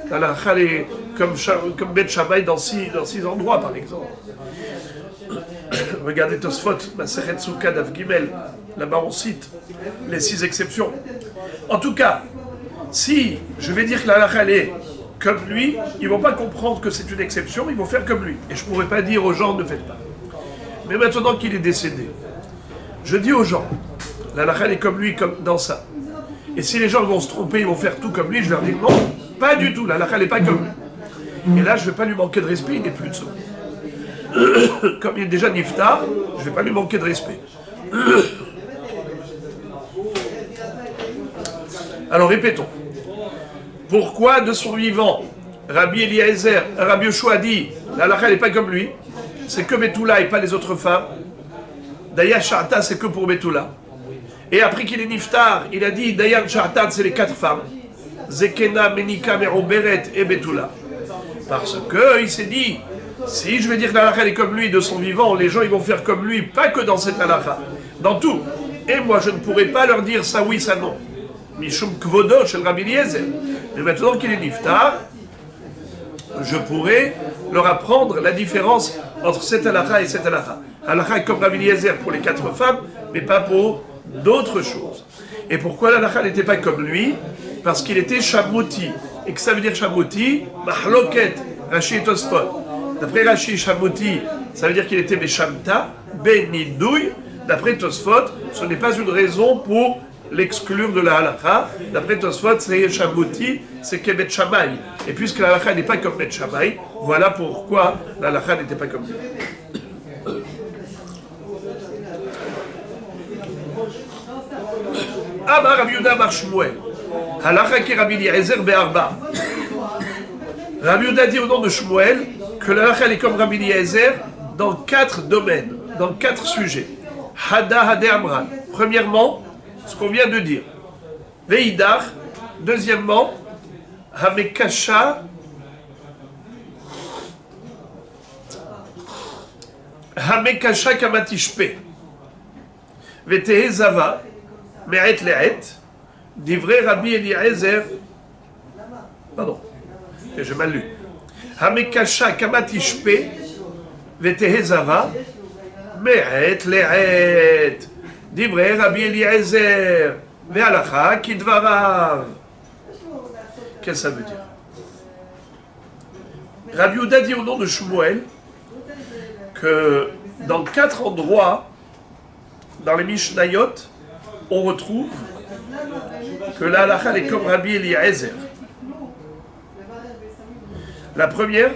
La halakha est comme Bet Shammai dans six endroits, par exemple. Regardez Tosfot, Masechet Sukkah Daf Gimel. Là-bas, on cite les 6 exceptions. En tout cas, si je vais dire que la halakha est comme lui, ils ne vont pas comprendre que c'est une exception, ils vont faire comme lui. Et je ne pourrais pas dire aux gens, ne faites pas. Mais maintenant qu'il est décédé, je dis aux gens, la halakha est comme lui, comme dans ça. Et si les gens vont se tromper, ils vont faire tout comme lui, je leur dis non, pas du tout, la halakha n'est pas comme lui. Et là, je ne vais pas lui manquer de respect, il n'est plus de ça. Comme il est déjà niftar, je ne vais pas lui manquer de respect. Alors répétons. Pourquoi de son vivant, Rabbi Eliezer, Rabbi Yoshua dit, la halakha n'est pas comme lui, c'est que Betula et pas les autres femmes. D'ailleurs, Sha'ata, c'est que pour Betula. Et après qu'il est niftar, il a dit, Dayan Sha'ata, c'est les 4 femmes. Zekena, Menika, Meroberet et Betula. Parce que il s'est dit, si je vais dire que la halakha est comme lui de son vivant, les gens ils vont faire comme lui, pas que dans cette halakha, dans tout. Et moi je ne pourrais pas leur dire ça oui, ça non. Mishum Kvodo chez le Rabbi Eliezer. Mais maintenant qu'il est niftar, je pourrais leur apprendre la différence entre cette halakha et cette halakha. Halakha est comme Rabbi Eliezer pour les 4 femmes, mais pas pour d'autres choses. Et pourquoi la halakha n'était pas comme lui? Parce qu'il était Shamouti. Et que ça veut dire Shamouti? Mahloket, Rashi et Tosfot. D'après Rashi, Shamouti, ça veut dire qu'il était Beshamta, Benidouille. D'après Tosfot, ce n'est pas une raison pour l'exclure de la halakha. D'après Tosfot, c'est Shamouti, c'est Kebet Shammai. Et puisque la halakha n'est pas comme Bet Shammai, voilà pourquoi la halakha n'était pas comme lui. Amar Rabbi Yehuda Bar Shmuel. Halakha ki Rabbi Eliezer be'arba. Rabbi Yehuda dit au nom de Shmuel que la halakha est comme Rabbi Eliezer dans 4 domaines, dans 4 sujets. Hada Hade Amran. Premièrement, ce qu'on vient de dire. Veidar. Deuxièmement, Hamekasha. Hamekasha Kamatishpe. Vetehe Zava. Me'et le'et. Divrei Rabbi Eliezer. Pardon, j'ai mal lu. Hamekasha Kamatishpe. Vetehe Zava. Me'et le'et. Divrei Rabbi Eliezer. Ve'alacha kidvarav. Qu'est-ce que ça veut dire? Rabbi Yehuda dit au nom de Shmuel que dans 4 endroits, dans les Mishnayot, on retrouve que la halakha est comme Rabbi Eliezer. La première,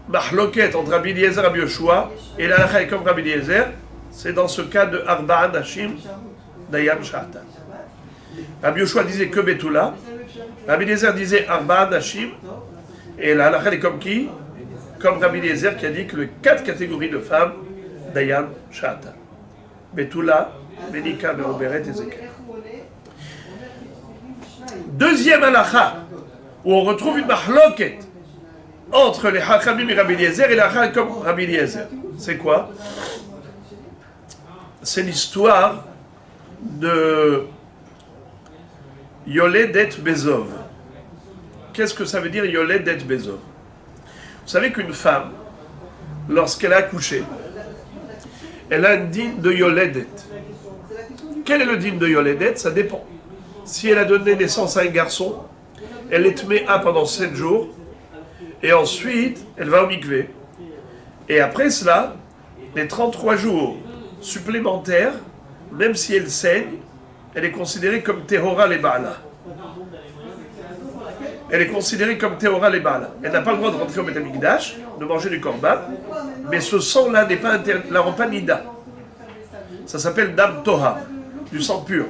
mahloket entre Rabbi Eliezer et Rabbi Yoshua, et la halakha est comme Rabbi Eliezer, c'est dans ce cas de Arba'a Nashim Dayan Sha'atan. Rabbi Yoshua disait que Betula, Rabbi Eliezer disait Arba'a Nashim, et la halakha est comme qui? Comme Rabbi Eliezer qui a dit que les 4 catégories de femmes, Dayan Sha'atan. Betula, Menika, Meoberet et Zeker. Deuxième halakha, où on retrouve une mahloket entre les Hachamim et Rabbi Eliezer et la halakha comme Rabbi Eliezer. C'est quoi? C'est l'histoire de Yoledet Bezov. Qu'est-ce que ça veut dire Yoledet Bezov? Vous savez qu'une femme, lorsqu'elle a accouché, elle a un dîne de Yoledet. Quel est le dîne de Yoledet? Ça dépend. Si elle a donné naissance à un garçon, elle est tméa pendant 7 jours, et ensuite, elle va au mikvé. Et après cela, les 33 jours supplémentaires, même si elle saigne, elle est considérée comme Tehora les Baala. Elle est considérée comme Tehora les Baala. Elle n'a pas le droit de rentrer au Beth Amikdash, de manger du korban, mais ce sang-là n'est pas la rend pas nida. Ça s'appelle Dam Toha, du sang pur.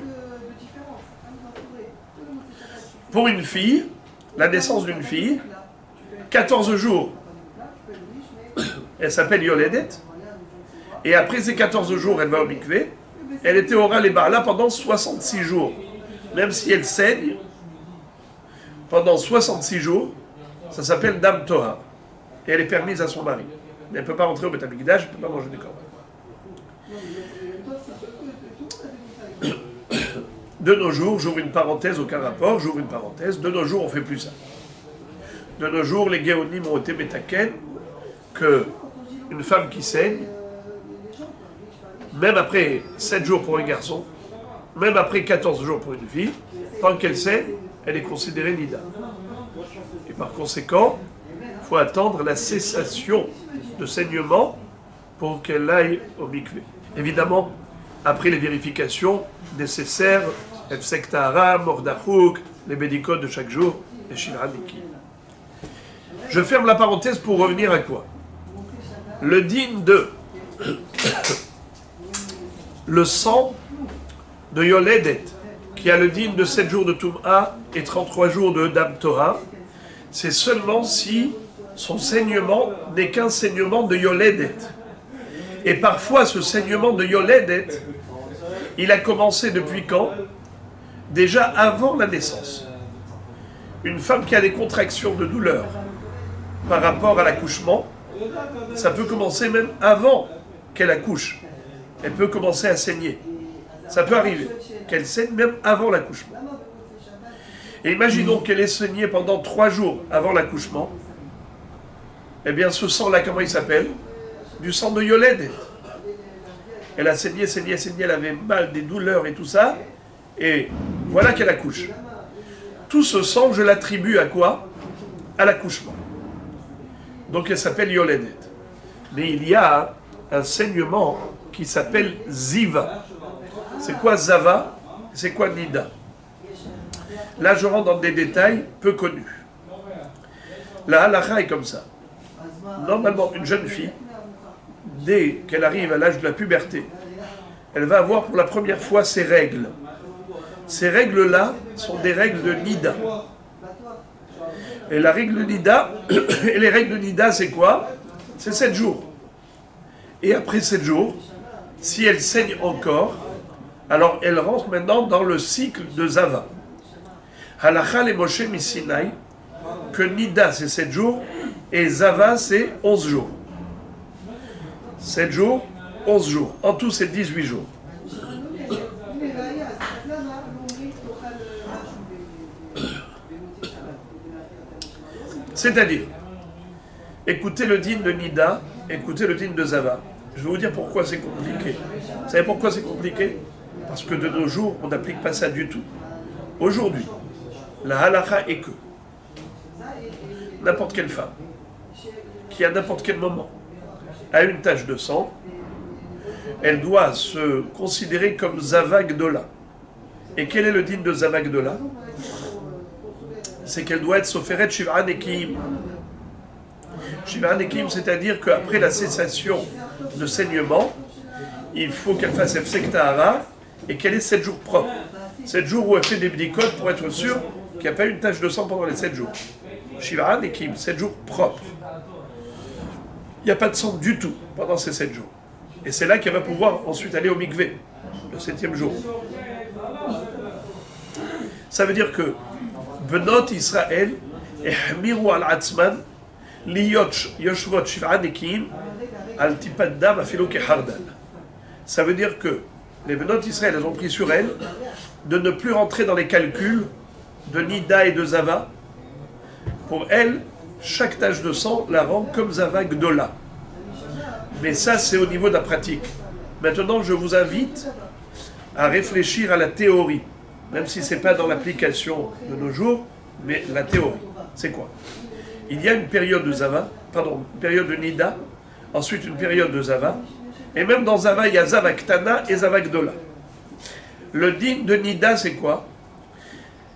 Pour une fille, la naissance d'une fille, 14 jours, elle s'appelle Yoledet, et après ces 14 jours, elle va au mikvé, elle était Tehora les Baala pendant 66 jours. Même si elle saigne, pendant 66 jours, ça s'appelle Dam Toha. Et elle est permise à son mari. Mais elle ne peut pas rentrer au Beth Amikdash, elle ne peut pas manger des korban. De nos jours, j'ouvre une parenthèse, aucun rapport, j'ouvre une parenthèse, de nos jours, on ne fait plus ça. De nos jours, les Géonim ont été métaken qu'une femme qui saigne, même après 7 jours pour un garçon, même après 14 jours pour une fille, tant qu'elle saigne, elle est considérée nida. Et par conséquent, il faut attendre la cessation de saignement pour qu'elle aille au mikvé. Évidemment, après les vérifications nécessaires, Efsek Tahara, Mordachouk, les bédicôtes de chaque jour, les Shilraniki. Je ferme la parenthèse pour revenir à quoi? Le dîne de le sang de Yoledet, qui a le dîne de 7 jours de Tum'a et 33 jours de Dam Torah, c'est seulement si son saignement n'est qu'un saignement de Yoledet. Et parfois, ce saignement de Yoledet, il a commencé depuis quand? Déjà avant la naissance. Une femme qui a des contractions de douleur par rapport à l'accouchement, ça peut commencer même avant qu'elle accouche. Elle peut commencer à saigner. Ça peut arriver qu'elle saigne même avant l'accouchement. Et imaginons qu'elle ait saigné pendant 3 jours avant l'accouchement. Eh bien, ce sang-là, comment il s'appelle? Du sang de Yoledet. Elle a saigné, elle avait mal, des douleurs et tout ça. Et voilà qu'elle accouche. Tout ce sang, je l'attribue à quoi? À l'accouchement. Donc elle s'appelle Yoledet. Mais il y a un saignement qui s'appelle Ziva. C'est quoi Zava? C'est quoi Nida? Là, je rentre dans des détails peu connus. La halakha est comme ça. Normalement, une jeune fille, dès qu'elle arrive à l'âge de la puberté, elle va avoir pour la première fois ses règles. Ces règles-là sont des règles de Nida. Et la règle de Nida, et les règles de Nida, c'est quoi? C'est 7 jours. Et après 7 jours, si elle saigne encore, alors elle rentre maintenant dans le cycle de Zava. Halakha le Moshe Misinaï, que Nida c'est 7 jours, et Zava c'est 11 jours. 7 jours, 11 jours. En tout, c'est 18 jours. C'est-à-dire, écoutez le dîne de Nida, écoutez le dîne de Zava. Je vais vous dire pourquoi c'est compliqué. Vous savez pourquoi c'est compliqué? Parce que de nos jours, on n'applique pas ça du tout. Aujourd'hui, la halakha est que n'importe quelle femme qui à n'importe quel moment a une tache de sang, elle doit se considérer comme Zava Gdola. Et quel est le dîne de Zava Gdola? C'est qu'elle doit être Soferet Shiv'an Ekiim. Shiva Nekim, c'est-à-dire qu'après la cessation de saignement, il faut qu'elle fasse Efsek Tahara et qu'elle ait 7 jours propres. 7 jours où elle fait des bdikot pour être sûre qu'il n'y a pas une tache de sang pendant les 7 jours. Shiva Nekim, 7 jours propres. Il n'y a pas de sang du tout pendant ces 7 jours. Et c'est là qu'elle va pouvoir ensuite aller au mikvé, le 7e jour. Ça veut dire que Benot Israël et Hamiru al-Atzman liyot yoshvot shiv'a nekim al tipat dam afilo kehardal. Ça veut dire que les Benot Israël, elles ont pris sur elles de ne plus rentrer dans les calculs de Nida et de Zava. Pour elles, chaque tache de sang la rend comme Zava Gdola. Mais ça, c'est au niveau de la pratique. Maintenant, je vous invite à réfléchir à la théorie, même si ce n'est pas dans l'application de nos jours, mais la théorie. C'est quoi? Il y a une période de Zava, pardon, une période de Nida, ensuite une période de Zava, et même dans Zava, il y a Zava Ktana et Zava Gdola. Le din de Nida, c'est quoi?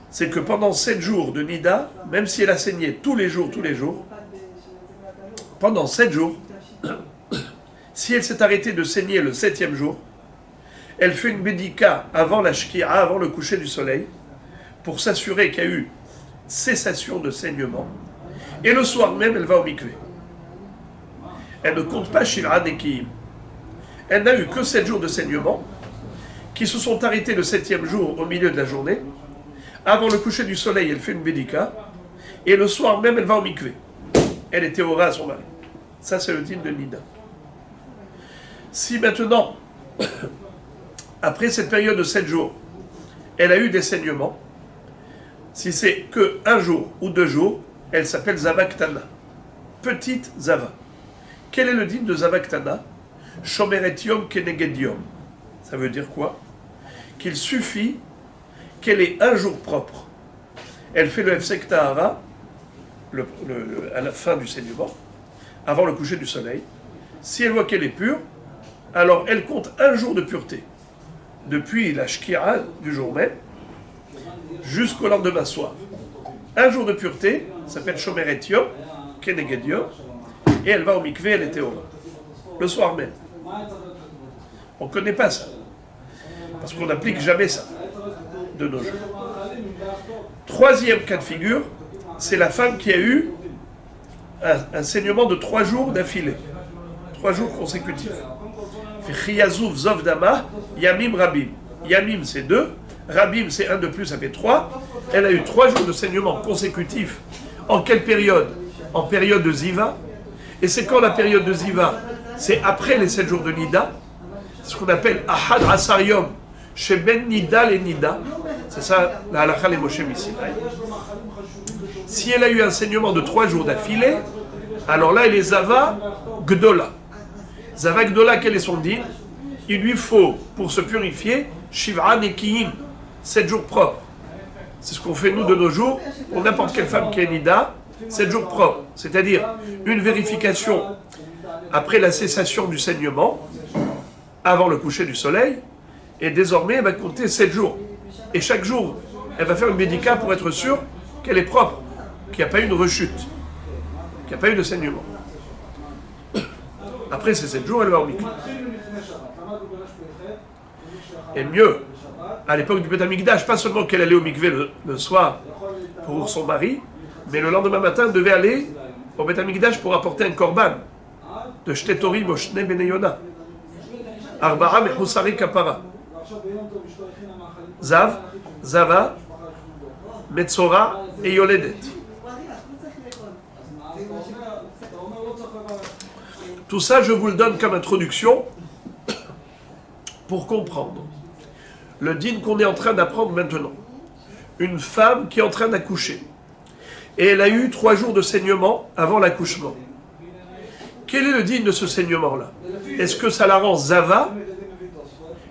C'est que pendant 7 jours de Nida, même si elle a saigné tous les jours, pendant 7 jours, si elle s'est arrêtée de saigner le 7e jour, elle fait une bédika avant la shkia, avant le coucher du soleil, pour s'assurer qu'il y a eu cessation de saignement, et le soir même, elle va au mikvé. Elle ne compte pas Shiv'a Nekim. Elle n'a eu que 7 jours de saignement, qui se sont arrêtés le 7e jour au milieu de la journée. Avant le coucher du soleil, elle fait une bédika, et le soir même, elle va au mikvé. Elle était au ras à son mari. Ça, c'est le din de Nida. Si maintenant, après cette période de 7 jours, elle a eu des saignements, si c'est que 1 jour ou 2 jours, elle s'appelle Zava Ktana. Petite Zava. Quel est le din de Zava Ktana? Shomeret Yom Keneged Yom. Ça veut dire quoi? Qu'il suffit qu'elle ait 1 jour propre. Elle fait le Hefsek Tahara à la fin du saignement, avant le coucher du soleil. Si elle voit qu'elle est pure, alors elle compte 1 jour de pureté. Depuis la shkira du jour même, jusqu'au lendemain soir. 1 jour de pureté, ça s'appelle Shomeret Yom, Keneged Yom, et elle va au mikvé, elle est théora. Le soir même. On ne connaît pas ça. Parce qu'on n'applique jamais ça, de nos jours. 3e cas de figure, c'est la femme qui a eu un saignement de 3 jours d'affilée. 3 jours consécutifs. Chiyazouf Zov Dama, Yamim Rabim. Yamim c'est 2, Rabim c'est 1 de plus, ça fait 3. Elle a eu 3 jours de saignement consécutifs. En quelle période? En période de Ziva. Et c'est quand la période de Ziva? C'est après les 7 jours de Nida. C'est ce qu'on appelle Ahad Asarium, chez Ben Nida et Nida. C'est ça la halakha les Moshe Missinaï. Si elle a eu un saignement de 3 jours d'affilée, alors là elle est Zava Gdola. Zava Gdola, quel est son din? Il lui faut, pour se purifier, Shiv'a Nekim, 7 jours propres. C'est ce qu'on fait nous de nos jours, pour n'importe quelle femme qui est Nida, 7 jours propres. C'est-à-dire une vérification après la cessation du saignement, avant le coucher du soleil, et désormais elle va compter 7 jours. Et chaque jour, elle va faire une médica pour être sûre qu'elle est propre, qu'il n'y a pas eu de rechute, qu'il n'y a pas eu de saignement. Après ces 7 jours, elle va au mikvé. Et mieux, à l'époque du Beth Amikdash, pas seulement qu'elle allait au mikvé le soir pour son mari, mais le lendemain matin, elle devait aller au Beth Amikdash pour apporter un korban de Shtetori Moshne Beneyona. Arba'a Mechusari Kapara. Zav, Zava, Metzora et Yoledet. Tout ça, je vous le donne comme introduction pour comprendre le din qu'on est en train d'apprendre maintenant. Une femme qui est en train d'accoucher et elle a eu 3 jours de saignement avant l'accouchement. Quel est le din de ce saignement-là? Est-ce que ça la rend Zava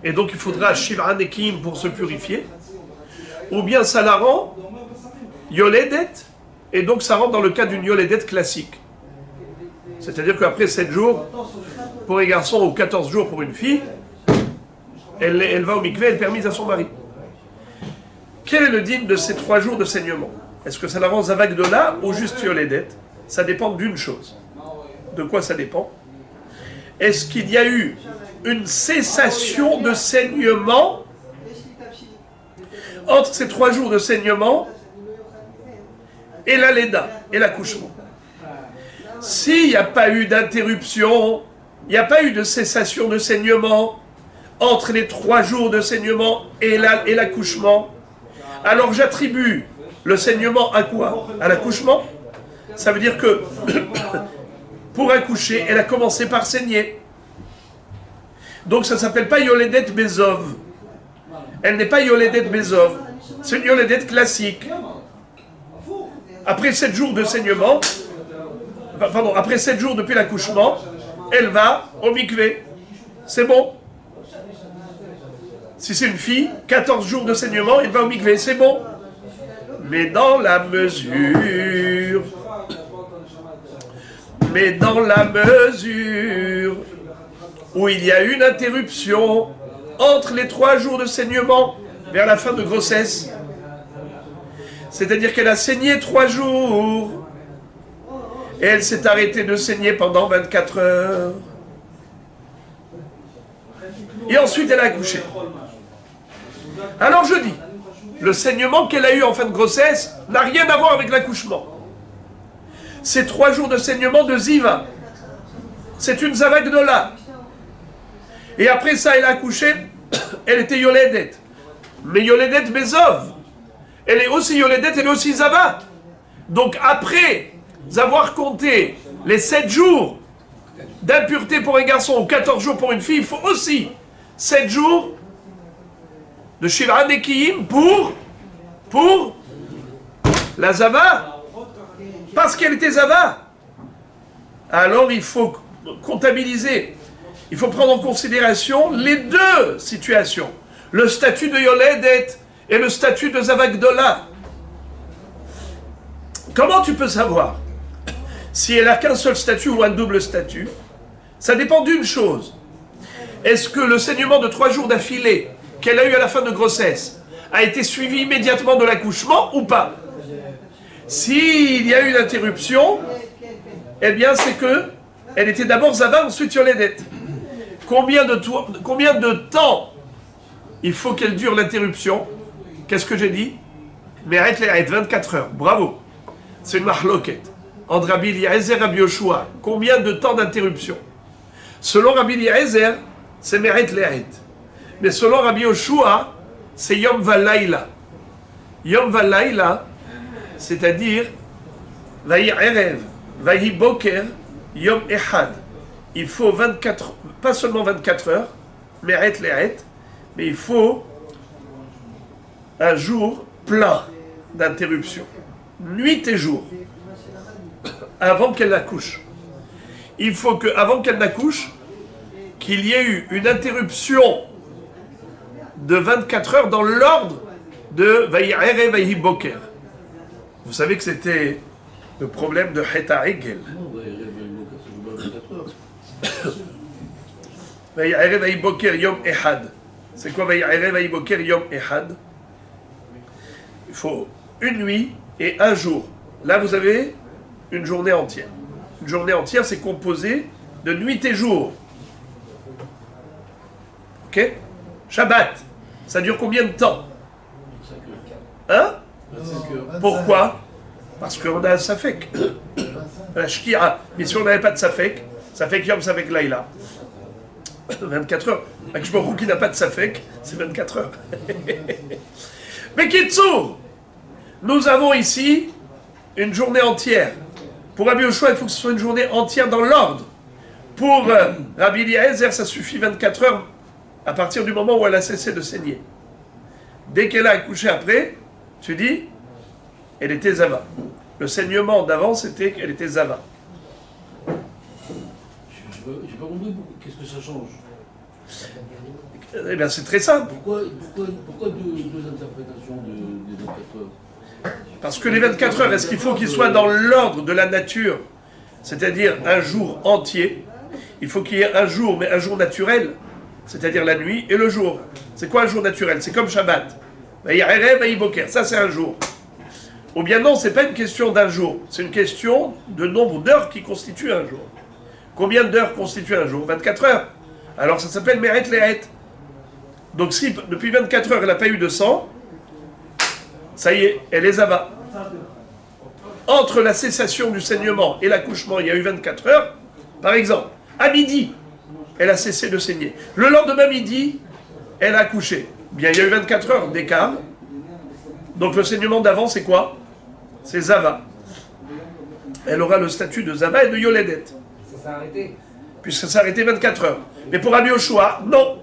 et donc il faudra Shiv'a Nekim pour se purifier? Ou bien ça la rend Yoledet et donc ça rentre dans le cas d'une Yoledet classique? C'est-à-dire qu'après 7 jours, pour les garçons, ou 14 jours pour une fille, elle va au mikvé, elle est permise à son mari. Quel est le din de ces 3 jours de saignement? Est-ce que ça la rend Zavak de là ou juste Yoledet? Ça dépend d'une chose. De quoi ça dépend? Est-ce qu'il y a eu une cessation de saignement entre ces 3 jours de saignement et la Léda, et l'accouchement? S'il n'y a pas eu d'interruption, il n'y a pas eu de cessation de saignement entre les 3 jours de saignement et l'accouchement, alors j'attribue le saignement à quoi? À l'accouchement. Ça veut dire que pour accoucher, elle a commencé par saigner. Donc ça ne s'appelle pas Yoledet Bezov. Elle n'est pas Yoledet Bezov. C'est une Yoledet classique. Après 7 jours de saignement, pardon, après 7 jours depuis l'accouchement, elle va au mikvé. C'est bon. Si c'est une fille, 14 jours de saignement, elle va au mikvé. C'est bon. Mais dans la mesure où il y a une interruption entre les 3 jours de saignement vers la fin de grossesse, c'est-à-dire qu'elle a saigné 3 jours et elle s'est arrêtée de saigner pendant 24 heures et ensuite elle a accouché. Alors je dis, le saignement qu'elle a eu en fin de grossesse n'a rien à voir avec l'accouchement. C'est 3 jours de saignement de Ziva. C'est une Zava Gdola. Et après ça, elle a accouché, elle était Yoledet. Mais Yoledet Bezov. Elle est aussi Yoledet, elle est aussi Zava. Donc après avoir compté les 7 jours d'impureté pour un garçon ou 14 jours pour une fille, il faut aussi 7 jours de Shivra Nekiyim pour la Zava. Parce qu'elle était Zava. Alors il faut comptabiliser. Il faut prendre en considération les 2 situations. Le statut de Yoledet et le statut de Zava Gdola. Comment tu peux savoir si elle n'a qu'un seul statut ou un double statut? Ça dépend d'une chose. Est-ce que le saignement de 3 jours d'affilée qu'elle a eu à la fin de grossesse a été suivi immédiatement de l'accouchement ou pas? S'il y a eu une interruption, eh bien c'est que elle était d'abord Zava, ensuite Yoledet. Combien de temps il faut qu'elle dure l'interruption? Qu'est-ce que j'ai dit? Mais arrête 24 heures. Bravo. C'est une mahloket. Entre Rabbi Eliezer et Rabbi Yoshua. Combien de temps d'interruption? Selon Rabbi Eliezer, c'est Meret Le'et. Mais selon Rabbi Yoshua, c'est Yom Valaila. Yom Valaila, c'est-à-dire Vayi Erev, Vayi Boker, Yom Echad. Il faut 24, pas seulement 24 heures, Meret Le'et, mais il faut un jour plein d'interruption. Nuit et jour. Avant qu'elle n'accouche. Il faut qu'avant qu'elle n'accouche, qu'il y ait eu une interruption de 24 heures dans l'ordre de Vayi Erev, Vayi Boker. Vous savez que c'était le problème de Heta Egel. Vayi Erev, Vayi Boker, Yom Echad. C'est quoi Vayi Erev, Vayi Boker, Yom Echad? Il faut une nuit et un jour. Là, vous avez une journée entière. Une journée entière, c'est composé de nuit et jour. Ok? Shabbat. Ça dure combien de temps? Hein? Pourquoi? Parce qu'on a un safek. La shkira. Mais si on n'avait pas de safek, safek yom, safek laïla. 24 heures. Akshborou qui n'a pas de safek, c'est 24 heures. Mais Kitsour, nous avons ici une journée entière. Pour Rabbi Yoshua, il faut que ce soit une journée entière dans l'ordre. Pour Rabbi Eliezer, ça suffit 24 heures à partir du moment où elle a cessé de saigner. Dès qu'elle a accouché après, tu dis, elle était Zava. Le saignement d'avant, c'était qu'elle était Zava. J'ai pas compris, qu'est-ce que ça change? Eh bien, c'est très simple. Pourquoi deux interprétations des 24 heures? Parce que les 24 heures, est-ce qu'il faut qu'ils soient dans l'ordre de la nature? C'est-à-dire un jour entier. Il faut qu'il y ait un jour, mais un jour naturel. C'est-à-dire la nuit et le jour. C'est quoi un jour naturel? C'est comme Shabbat. Ça, c'est un jour. Ou bien non, c'est pas une question d'un jour. C'est une question de nombre d'heures qui constitue un jour. Combien d'heures constitue un jour? 24 heures. Alors ça s'appelle Meret Lehet. Donc si depuis 24 heures elle n'a pas eu de sang, ça y est, elle est Zava. Entre la cessation du saignement et l'accouchement, il y a eu 24 heures. Par exemple, à midi, elle a cessé de saigner. Le lendemain midi, elle a accouché. Bien, il y a eu 24 heures d'écart. Donc le saignement d'avant, c'est quoi? C'est Zava. Elle aura le statut de Zava et de Yoledet. Ça s'est arrêté. Puisque ça s'est arrêté 24 heures. Mais pour Rabbi Yoshua, non.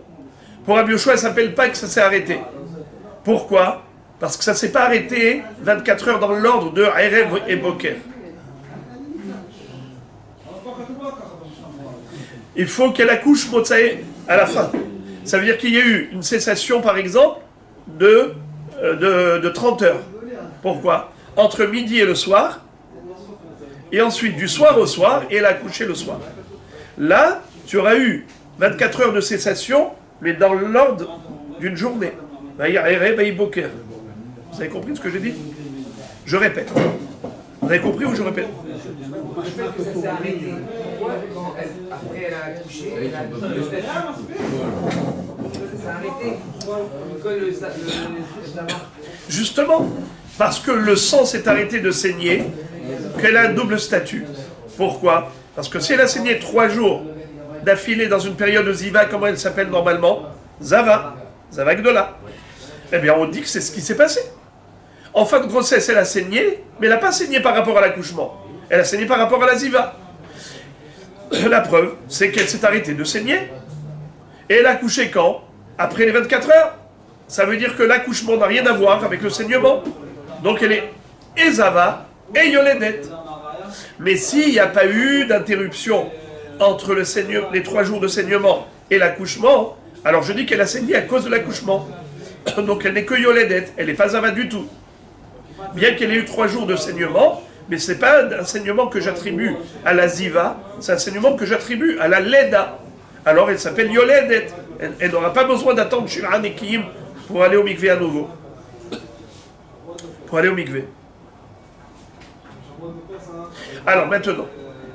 Pour Rabbi Yoshua, ça ne s'appelle pas que ça s'est arrêté. Pourquoi? Parce que ça ne s'est pas arrêté 24 heures dans l'ordre de Erev et Boker. Il faut qu'elle accouche Motsae à la fin. Ça veut dire qu'il y a eu une cessation, par exemple, de 30 heures. Pourquoi? Entre midi et le soir, et ensuite du soir au soir, et elle a accouché le soir. Là, tu auras eu 24 heures de cessation, mais dans l'ordre d'une journée. Vous avez compris ce que j'ai dit? Je répète. Vous avez compris ou je répète? Le fait que ça s'est arrêté, pourquoi quand après elle a accouché, elle a dit le statut? Ça s'est arrêté. Pourquoi le Justement, parce que le sang s'est arrêté de saigner, qu'elle a un double statut. Pourquoi? Parce que si elle a saigné 3 jours d'affilée dans une période de Ziva, comment elle s'appelle normalement? Zava. Zava Gdola. Eh bien, on dit que c'est ce qui s'est passé. En fin de grossesse, elle a saigné, mais elle n'a pas saigné par rapport à l'accouchement. Elle a saigné par rapport à la Ziva. La preuve, c'est qu'elle s'est arrêtée de saigner. Et elle a accouché quand? Après les 24 heures. Ça veut dire que l'accouchement n'a rien à voir avec le saignement. Donc elle est et Zava et Yoledet. Mais s'il n'y a pas eu d'interruption entre les 3 jours de saignement et l'accouchement, alors je dis qu'elle a saigné à cause de l'accouchement. Donc elle n'est que Yoledet, elle n'est pas Zava du tout. Bien qu'elle ait eu 3 jours de saignement, mais ce n'est pas un saignement que j'attribue à la Ziva, c'est un saignement que j'attribue à la Leda. Alors elle s'appelle Yoledet. Elle n'aura pas besoin d'attendre Shiran et Kiyim pour aller au mikvé à nouveau. Pour aller au mikvé. Alors maintenant,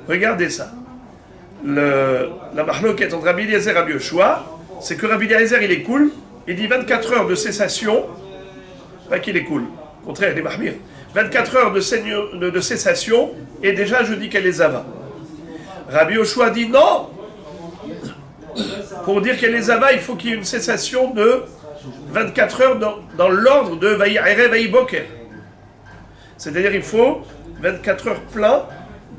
regardez ça. La mahloket entre Rabbi Eliezer et Rabbi Yoshua, c'est que Rabbi Eliezer il est cool, il dit 24 heures de cessation, pas qu'il est cool, au contraire il est mahmir. 24 heures de cessation, et déjà je dis qu'elle est Zava. Rabbi Yoshua dit non. Pour dire qu'elle est Zava, il faut qu'il y ait une cessation de 24 heures dans l'ordre de Vaï Erev Vaï Boker. C'est-à-dire il faut 24 heures plein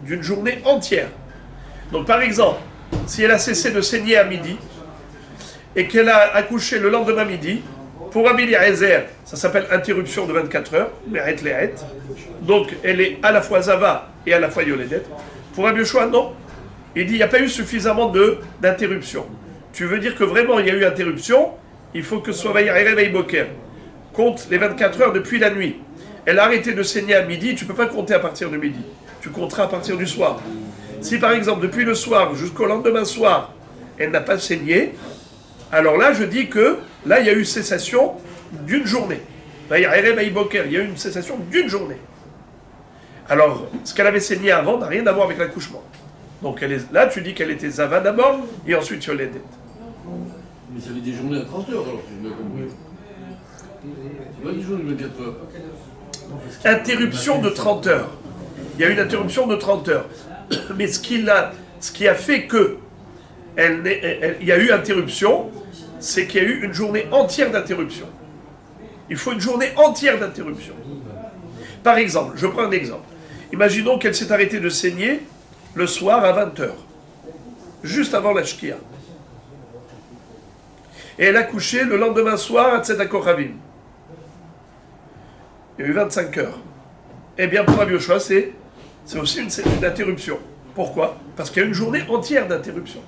d'une journée entière. Donc par exemple, si elle a cessé de saigner à midi et qu'elle a accouché le lendemain midi, pour Rabbi Eliezer, ça s'appelle interruption de 24 heures, Meret Lehet. Donc elle est à la fois Zava et à la fois Yoledet. Pour Rabbi Yoshua, non. Il dit il n'y a pas eu suffisamment d'interruption. Tu veux dire que vraiment il y a eu interruption, il faut que ce soit Vaï Erev Vaï Boker. Compte les 24 heures depuis la nuit. Elle a arrêté de saigner à midi, tu ne peux pas compter à partir de midi. Tu compteras à partir du soir. Si par exemple, depuis le soir jusqu'au lendemain soir, elle n'a pas saigné, alors là, je dis que là, il y a eu cessation d'une journée. Il y a eu une cessation d'une journée. Alors, ce qu'elle avait saigné avant n'a rien à voir avec l'accouchement. Donc là, tu dis qu'elle était Zava d'abord, et ensuite Yoledet. Mais ça fait des journées à 30 heures alors, si je me compris. C'est pas des journées de 24 heures. Interruption de 30 heures. Il y a une interruption de 30 heures. Mais ce qui a fait que il y a eu interruption, c'est qu'il y a eu une journée entière d'interruption. Il faut une journée entière d'interruption. Par exemple, je prends un exemple. Imaginons qu'elle s'est arrêtée de saigner le soir à 20h, juste avant la Shkia. Et elle a couché le lendemain soir à Tzedek Kochavim. Il y a eu 25 heures. Eh bien, pour Rabbi Yoshua, c'est aussi une interruption. Pourquoi? Parce qu'il y a une journée entière d'interruption.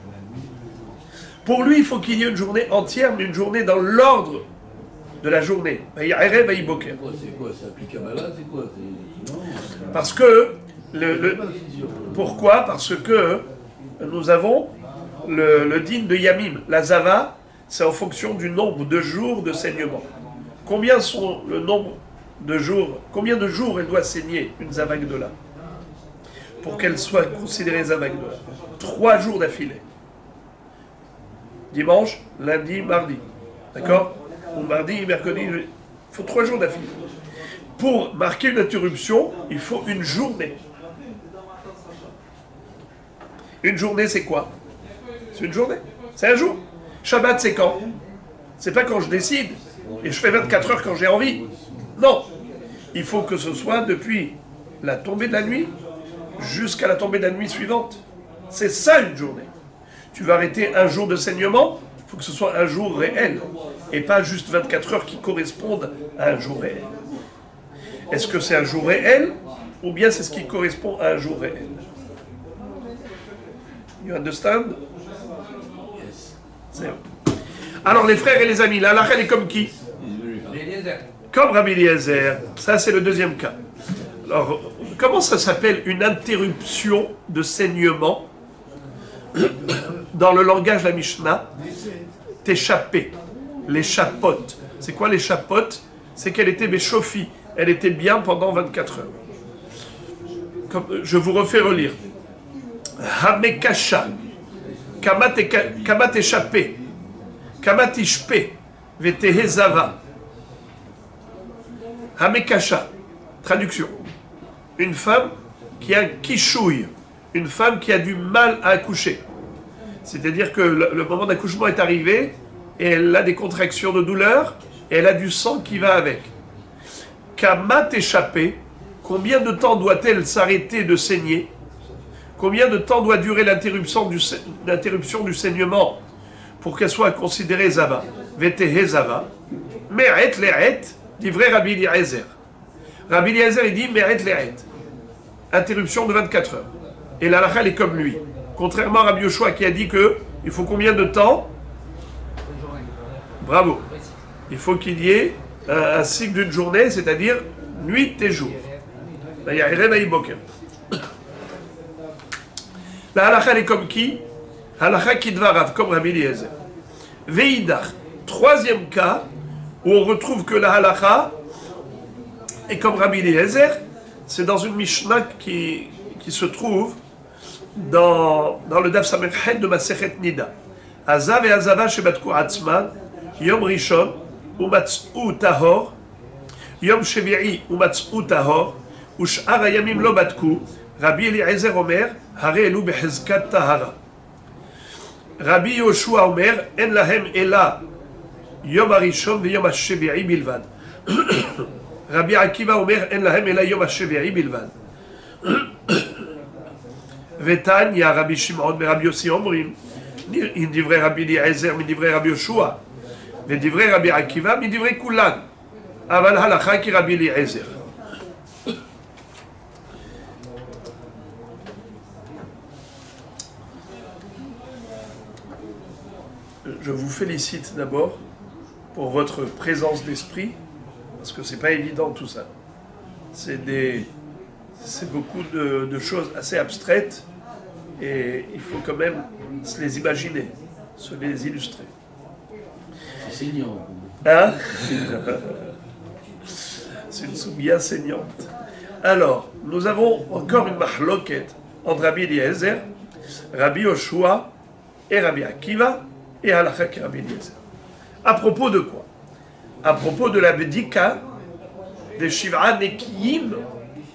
Pour lui, il faut qu'il y ait une journée entière, mais une journée dans l'ordre de la journée. C'est quoi? C'est applicable à là? C'est quoi? Parce que... Pourquoi? Parce que nous avons le din de Yamim. La Zava, c'est en fonction du nombre de jours de saignement. Combien sont le nombre de jours? Combien de jours elle doit saigner une Zava Gdola? pour qu'elle soit considérée Zava Gdola. 3 jours d'affilée. Dimanche, lundi, mardi. D'accord? Ou mardi, mercredi, il faut 3 jours d'affilée. Pour marquer une interruption, il faut une journée. Une journée, c'est quoi? C'est une journée. C'est un jour. Shabbat, c'est quand? C'est pas quand je décide et je fais 24 heures quand j'ai envie. Non. Il faut que ce soit depuis la tombée de la nuit jusqu'à la tombée de la nuit suivante. C'est ça une journée. Tu vas arrêter un jour de saignement, il faut que ce soit un jour réel et pas juste 24 heures qui correspondent à un jour réel. Est-ce que c'est un jour réel ou bien c'est ce qui correspond à un jour réel? You understand? Yes. Alors les frères et les amis, la halakha elle est comme qui? Comme Rabbi Eliezer. Ça c'est le deuxième cas. Alors, comment ça s'appelle une interruption de saignement dans le langage de la Mishnah? T'échapper, les chapotes. C'est quoi les chapotes? C'est qu'elle était béchofi, elle était bien pendant 24 heures. Comme, je vous refais relire. Hamekasha, kamat échappé, kamat ishpe, vetehezava. Hamekasha, traduction. Une femme qui a un kishouille, une femme qui a du mal à accoucher. C'est-à-dire que le moment d'accouchement est arrivé et elle a des contractions de douleur et elle a du sang qui va avec. Kamat échappé, combien de temps doit-elle s'arrêter de saigner? Combien de temps doit durer l'interruption du saignement pour qu'elle soit considérée Zava? Vetehe Zava. Me'et le'et, dit vrai Rabbi Eliezer. Rabbi Eliezer, il dit Me'et le'et. Interruption de 24 heures. Et la halakha est comme lui. Contrairement à Rabbi Yoshua qui a dit que il faut combien de temps? Bravo. Il faut qu'il y ait un cycle d'une journée, c'est-à-dire nuit et jour. La halakha est comme qui? Halakha kidvarav, comme Rabbi Eliezer. Veidach, troisième cas, où on retrouve que la halakha est comme Rabbi Eliezer, c'est dans une Mishnah qui se trouve dans le Daf Samechet de Masechet Nida. Azav et Azava shebatku atzman, Yom Rishon, umatz'u tahor, Yom Shevi'i umatz'u tahor, ush'ar hayamim lo batku, Rabbi Eliezer Omer, hare elu behezkat tahara. Rabbi Yoshua Omer, en lahem ela Yom Rishon ve Yom Shevi'i bilvad. Rabbi Akiva Omer, en lahem ela Yom Shevi'i bilvad. Vetanya Rabbi Shimon, mais Rabbi Yossi Omrim, il dit vrai Rabbi Eliezer, mais il dit vrai Rabbi Yoshua, mais il dit vrai Rabbi Akiva, mais il dit vrai Kulan. Aval halakha ki Rabbi Eliezer. Je vous félicite d'abord pour votre présence d'esprit, parce que c'est pas évident tout ça. C'est beaucoup de choses assez abstraites et il faut quand même se les imaginer, se les illustrer. C'est saignant. Hein? C'est une soubia saignante. Alors, nous avons encore une mahloket entre Rabbi Eliezer, Rabbi Yoshua et Rabbi Akiva et halakha et Rabbi Eliezer. À propos de quoi? À propos de la bedika des Shiv'a Nekiyim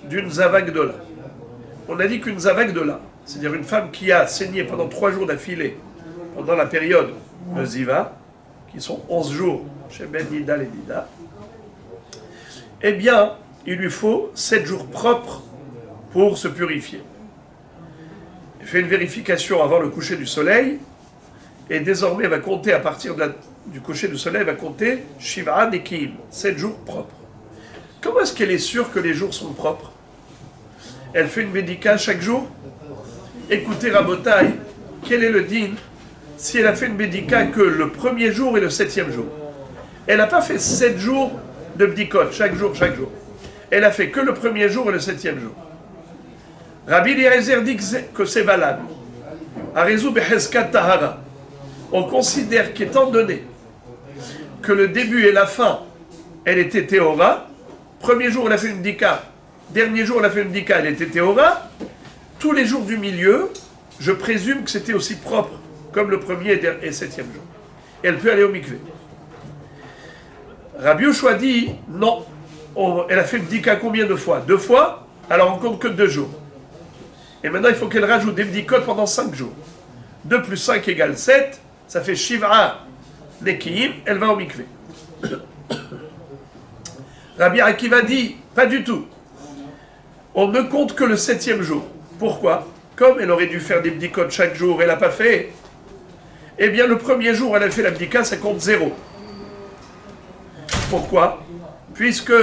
d'une Zava Gdola. On a dit qu'une Zava Gdola, c'est-à-dire une femme qui a saigné pendant 3 jours d'affilée, pendant la période de Ziva, qui sont 11 jours chez Ben Nida et Nida, eh bien, il lui faut 7 jours propres pour se purifier. Elle fait une vérification avant le coucher du soleil, et désormais elle va compter à partir du coucher du soleil, elle va compter Shiv'a Nekiyim, 7 jours propres. Comment est-ce qu'elle est sûre que les jours sont propres? Elle fait une médica chaque jour? Écoutez Rabotai, quel est le din si elle a fait une médica que le premier jour et le 7e jour? Elle n'a pas fait 7 jours de bdikot, chaque jour. Elle a fait que le premier jour et le 7e jour. Rabbi Eliezer dit que c'est valable. Arezu behezkat tahara. On considère qu'étant donné que le début et la fin, elle était théora, premier jour elle a fait une bdika, dernier jour elle a fait une bdika, elle était théora, tous les jours du milieu, je présume que c'était aussi propre, comme le premier et septième jour. Et elle peut aller au mikvé. Rabbi Yoshua dit, non, elle a fait le bdika combien de fois? 2 fois, alors on compte que 2 jours. Et maintenant, il faut qu'elle rajoute des bdikot pendant 5 jours. 2 plus 5 égale 7, ça fait Shiv'a Nekiim, elle va au mikvé. Rabbi Akiva dit, pas du tout. On ne compte que le 7e jour. Pourquoi? Comme elle aurait dû faire des bdikot chaque jour, elle n'a pas fait. Eh bien, le premier jour, elle a fait la bdika, ça compte 0. Pourquoi? Puisque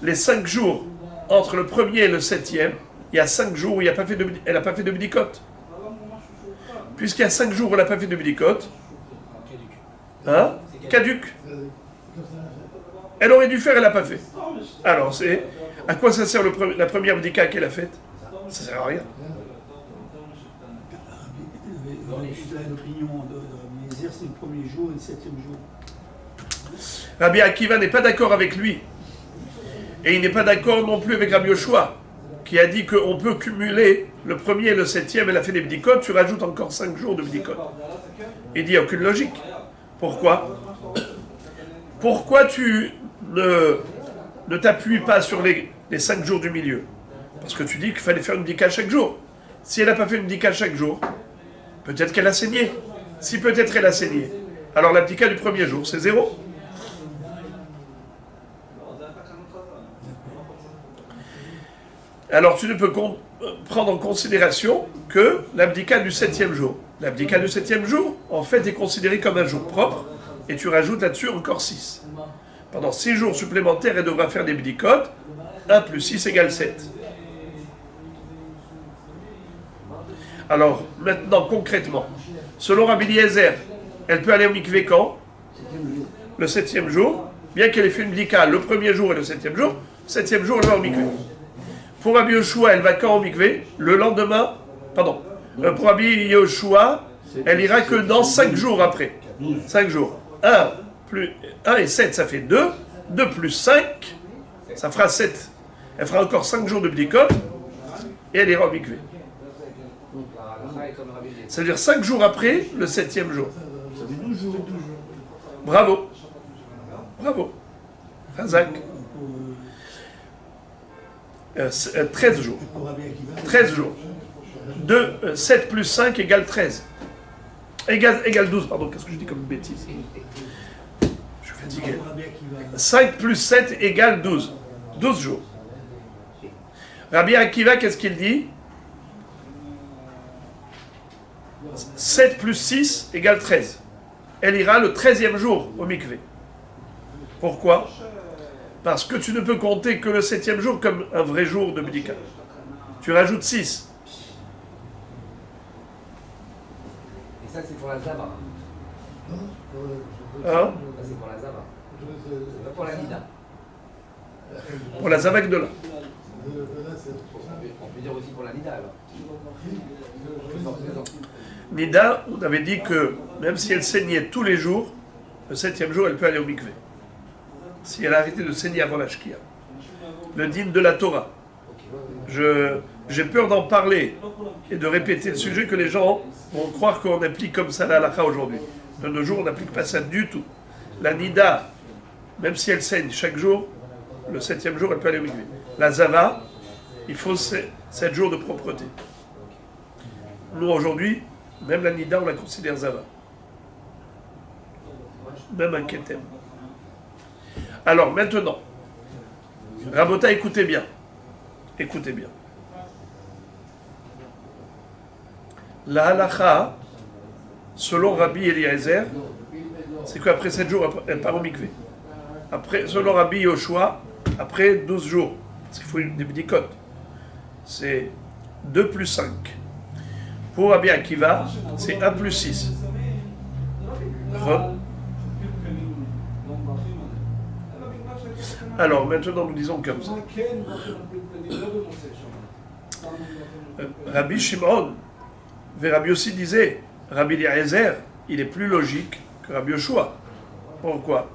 les 5 jours entre le premier et le 7e, il y a 5 jours où elle n'a pas fait de bdikot. Puisqu'il y a 5 jours où elle n'a pas fait de bdikot, hein? Caduc. Elle aurait dû faire, elle n'a pas fait. Alors, à quoi ça sert la première bdika qu'elle a faite? Ça ne sert à rien. L'opinion de Rabbi Eliezer, c'est le premier jour et le 7e jour. Rabbi Akiva n'est pas d'accord avec lui. Et il n'est pas d'accord non plus avec Rabbi Yoshua, qui a dit qu'on peut cumuler le premier et le 7e, elle a fait des bdikot, tu rajoutes encore 5 jours de bdikot. Il dit, il n'y a aucune logique. Pourquoi? Pourquoi tu ne t'appuies pas sur les 5 jours du milieu? Parce que tu dis qu'il fallait faire une bdika chaque jour. Si elle n'a pas fait une bdika chaque jour, peut-être qu'elle a saigné. Si peut-être elle a saigné, alors la bdika du premier jour, c'est 0. Alors tu ne peux prendre en considération que l'abdika du 7e jour. L'abdika du 7e jour, en fait, est considéré comme un jour propre, et tu rajoutes là-dessus encore 6. Pendant 6 jours supplémentaires, elle devra faire des bdikot. 1 plus 6 égale 7. Alors, maintenant, concrètement, selon Rabbi Eliezer, elle peut aller au mikvé quand? Le 7e jour, bien qu'elle ait fait une bdika le premier jour et le 7e jour, 7e jour, elle va au mikvé. Pour Rabbi Yoshua, elle va quand au mikvé? Le lendemain, pardon. Pour Rabbi Yoshua, elle ira que dans 5 jours après. 5 jours. 1 et 7, ça fait 2. 2 plus 5, ça fera 7. Elle fera encore 5 jours de bdikot, et elle ira au mikvé. C'est-à-dire 5 jours après le 7e jour. Ça fait 12 jours. Bravo. Bravo. Razak. 13 jours. 13 jours. 7 plus 5 égale 13. Égale 12, pardon, qu'est-ce que je dis comme une bêtise? Je suis fatigué. 5 plus 7 égale 12. 12 jours. Rabbi Akiva, qu'est-ce qu'il dit? 7 plus 6 égale 13. Elle ira le 13e jour au mikvé. Pourquoi? Parce que tu ne peux compter que le 7e jour comme un vrai jour de bdika. Tu rajoutes 6. Et ça, c'est pour la Zava. Hein? Ça, c'est pour la Zava. C'est pas pour la Nida. Pour la Zavak de là. On peut dire aussi pour la Nida, alors. Nida, on avait dit que même si elle saignait tous les jours, le 7e jour, elle peut aller au mikvé. Si elle a arrêté de saigner avant la shkia. Le dîme de la Torah. J'ai peur d'en parler et de répéter le sujet que les gens vont croire qu'on applique comme ça la halakha aujourd'hui. De nos jours, on n'applique pas ça du tout. La Nida, même si elle saigne chaque jour, le 7e jour, elle peut aller au mikvé. La Zava, il faut 7 jours de propreté. Nous, aujourd'hui, même la Nida, on la considère Zava. Même un Ketem. Alors, maintenant, Rabota, écoutez bien. Écoutez bien. La halakha, selon Rabbi Eliezer, c'est qu'après 7 jours, elle part au mikvé. Après, selon Rabbi Yoshua, après 12 jours, parce qu'il faut des bdikot, c'est 2 plus 5. Pour Rabbi Akiva, c'est 1 plus 6. Alors, maintenant, nous disons comme ça. Rabbi Shimon, Rabbi aussi disait, Rabbi Eliezer, il est plus logique que Rabbi Yoshua. Pourquoi?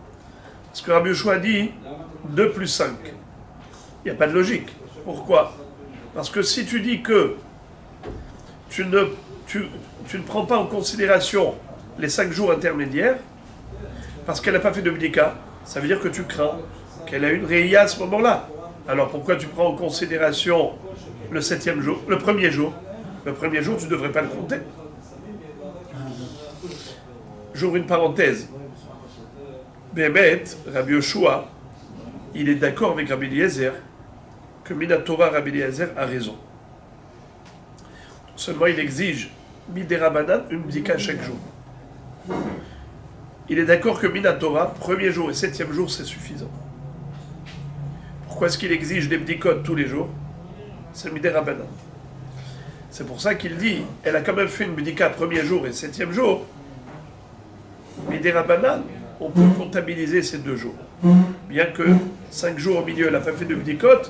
Parce que Rabbi Yoshua dit 2 plus 5. Il n'y a pas de logique. Pourquoi? Parce que si tu dis que tu ne prends pas en considération les 5 jours intermédiaires, parce qu'elle n'a pas fait de bdika, ça veut dire que tu crains qu'elle a une réia à ce moment-là. Alors pourquoi tu prends en considération le 7e jour, le premier jour? Le premier jour, tu ne devrais pas le compter. J'ouvre une parenthèse. Bémet, Rabbi Yoshua, il est d'accord avec Rabbi Eliezer que Minatora Rabbi Eliezer a raison. Seulement, il exige Miderabanan une bdika chaque jour. Il est d'accord que Minatora, premier jour et 7e jour, c'est suffisant. Pourquoi est-ce qu'il exige des bdikot tous les jours? C'est Miderabanan. C'est pour ça qu'il dit, elle a quand même fait une bdika premier jour et 7e jour. Miderabanan, on peut comptabiliser ces 2 jours. Bien que 5 jours au milieu, elle n'a pas fait de bdikot,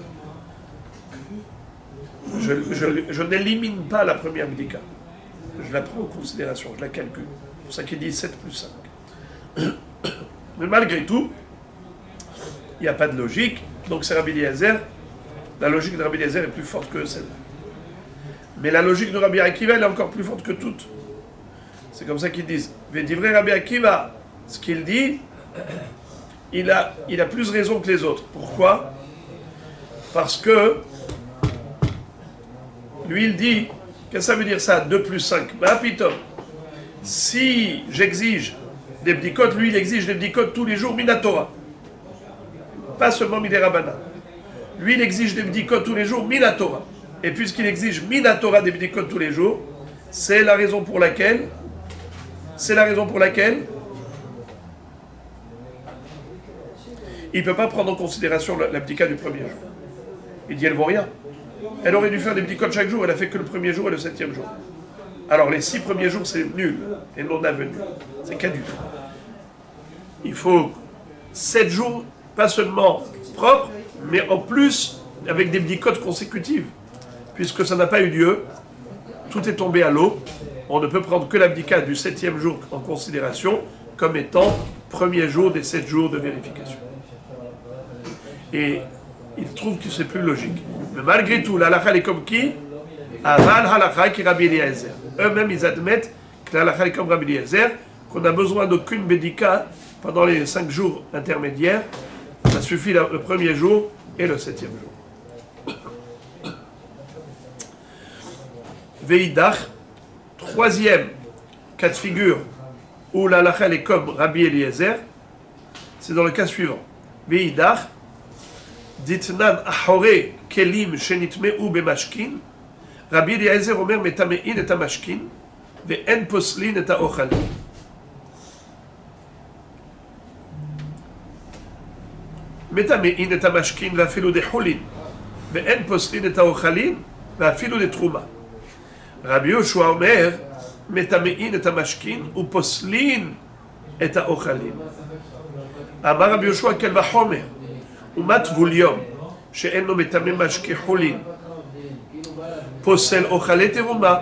je n'élimine pas la première bdika. Je la prends en considération, je la calcule. C'est pour ça qu'il dit 7 plus 5. Mais malgré tout, il n'y a pas de logique. Donc c'est Rabbi Eliezer. La logique de Rabbi Eliezer est plus forte que celle-là. Mais la logique de Rabbi Akiva, elle est encore plus forte que toutes. C'est comme ça qu'ils disent. Védivré Rabbi Akiva, ce qu'il dit, il a plus raison que les autres. Pourquoi? Parce que lui, il dit, qu'est-ce que ça veut dire ça, 2 plus 5? Ben, pitom. Si j'exige des bdikot, lui, il exige des bdikot tous les jours, Minatora. Pas seulement Miderabanan. Lui, il exige des bdikot tous les jours, Minatora. Et puisqu'il exige Minatora des bdikot tous les jours, c'est la raison pour laquelle il ne peut pas prendre en considération la bdika du premier jour. Il dit, elle ne vaut rien. Elle aurait dû faire des bdikot chaque jour, elle a fait que le premier jour et le 7e jour. Alors les 6 premiers jours, c'est nul et non avenu. C'est caduc. Il faut 7 jours, pas seulement propres, mais en plus avec des bdikot consécutives. Puisque ça n'a pas eu lieu, tout est tombé à l'eau. On ne peut prendre que l'abdika du 7e jour en considération comme étant premier jour des 7 jours de vérification. Et il trouve que c'est plus logique. Mais malgré tout, l'halakha est comme qui? Aval halakha qui Rabbi Eliezer. Eux-mêmes, ils admettent que l'halakha est comme Rabbi Eliezer, qu'on n'a besoin d'aucune bédika pendant les 5 jours intermédiaires. Ça suffit le premier jour et le 7e jour. Veidach, 3e cas de figure où l'halakha est comme Rabbi Eliezer, c'est dans le cas suivant. Veidach, ditnan ahore kelim shenitmeu bemashkin, Rabbi Eliezer omer metamein et amashkin, ve'en poslin et aochalin. מטמאין את המשכין ואפילו דחולין, ואין פוסלין את האוכלין ואפילו דתרומה. רבי יהושע אומר, מטמאין את המשכין ופוסלין את האוכלין. אמר רבי יהושע קל וחומר, ומה טבול יום, שאין לו מטמא משקי חולין, פוסל אוכלי תרומה,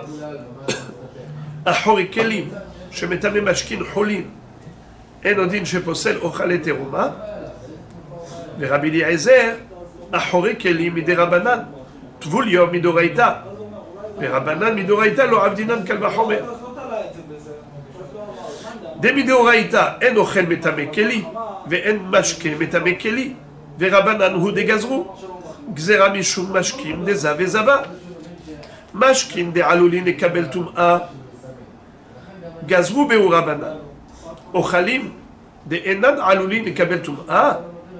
אחורי כלים, שמטמא משכין חולין, אין עוד דין שפוסל אוכלי תרומה, ורבי אליעזר, אחורי כלים מדרבנן, טבול יום מדורייתא, ורבנן מדורייתא לא עבדינן קל וחומר. דמדאורייתא אין אוכל מטמא כלי, ואין משקה מטמא כלי, ורבנן הוא דגזרו, גזרה משום משקים דזה וזבה. משקים דעלולין לקבל טומאה, גזרו בהו רבנן. אוכלים דאינן עלולין לקבל טומאה,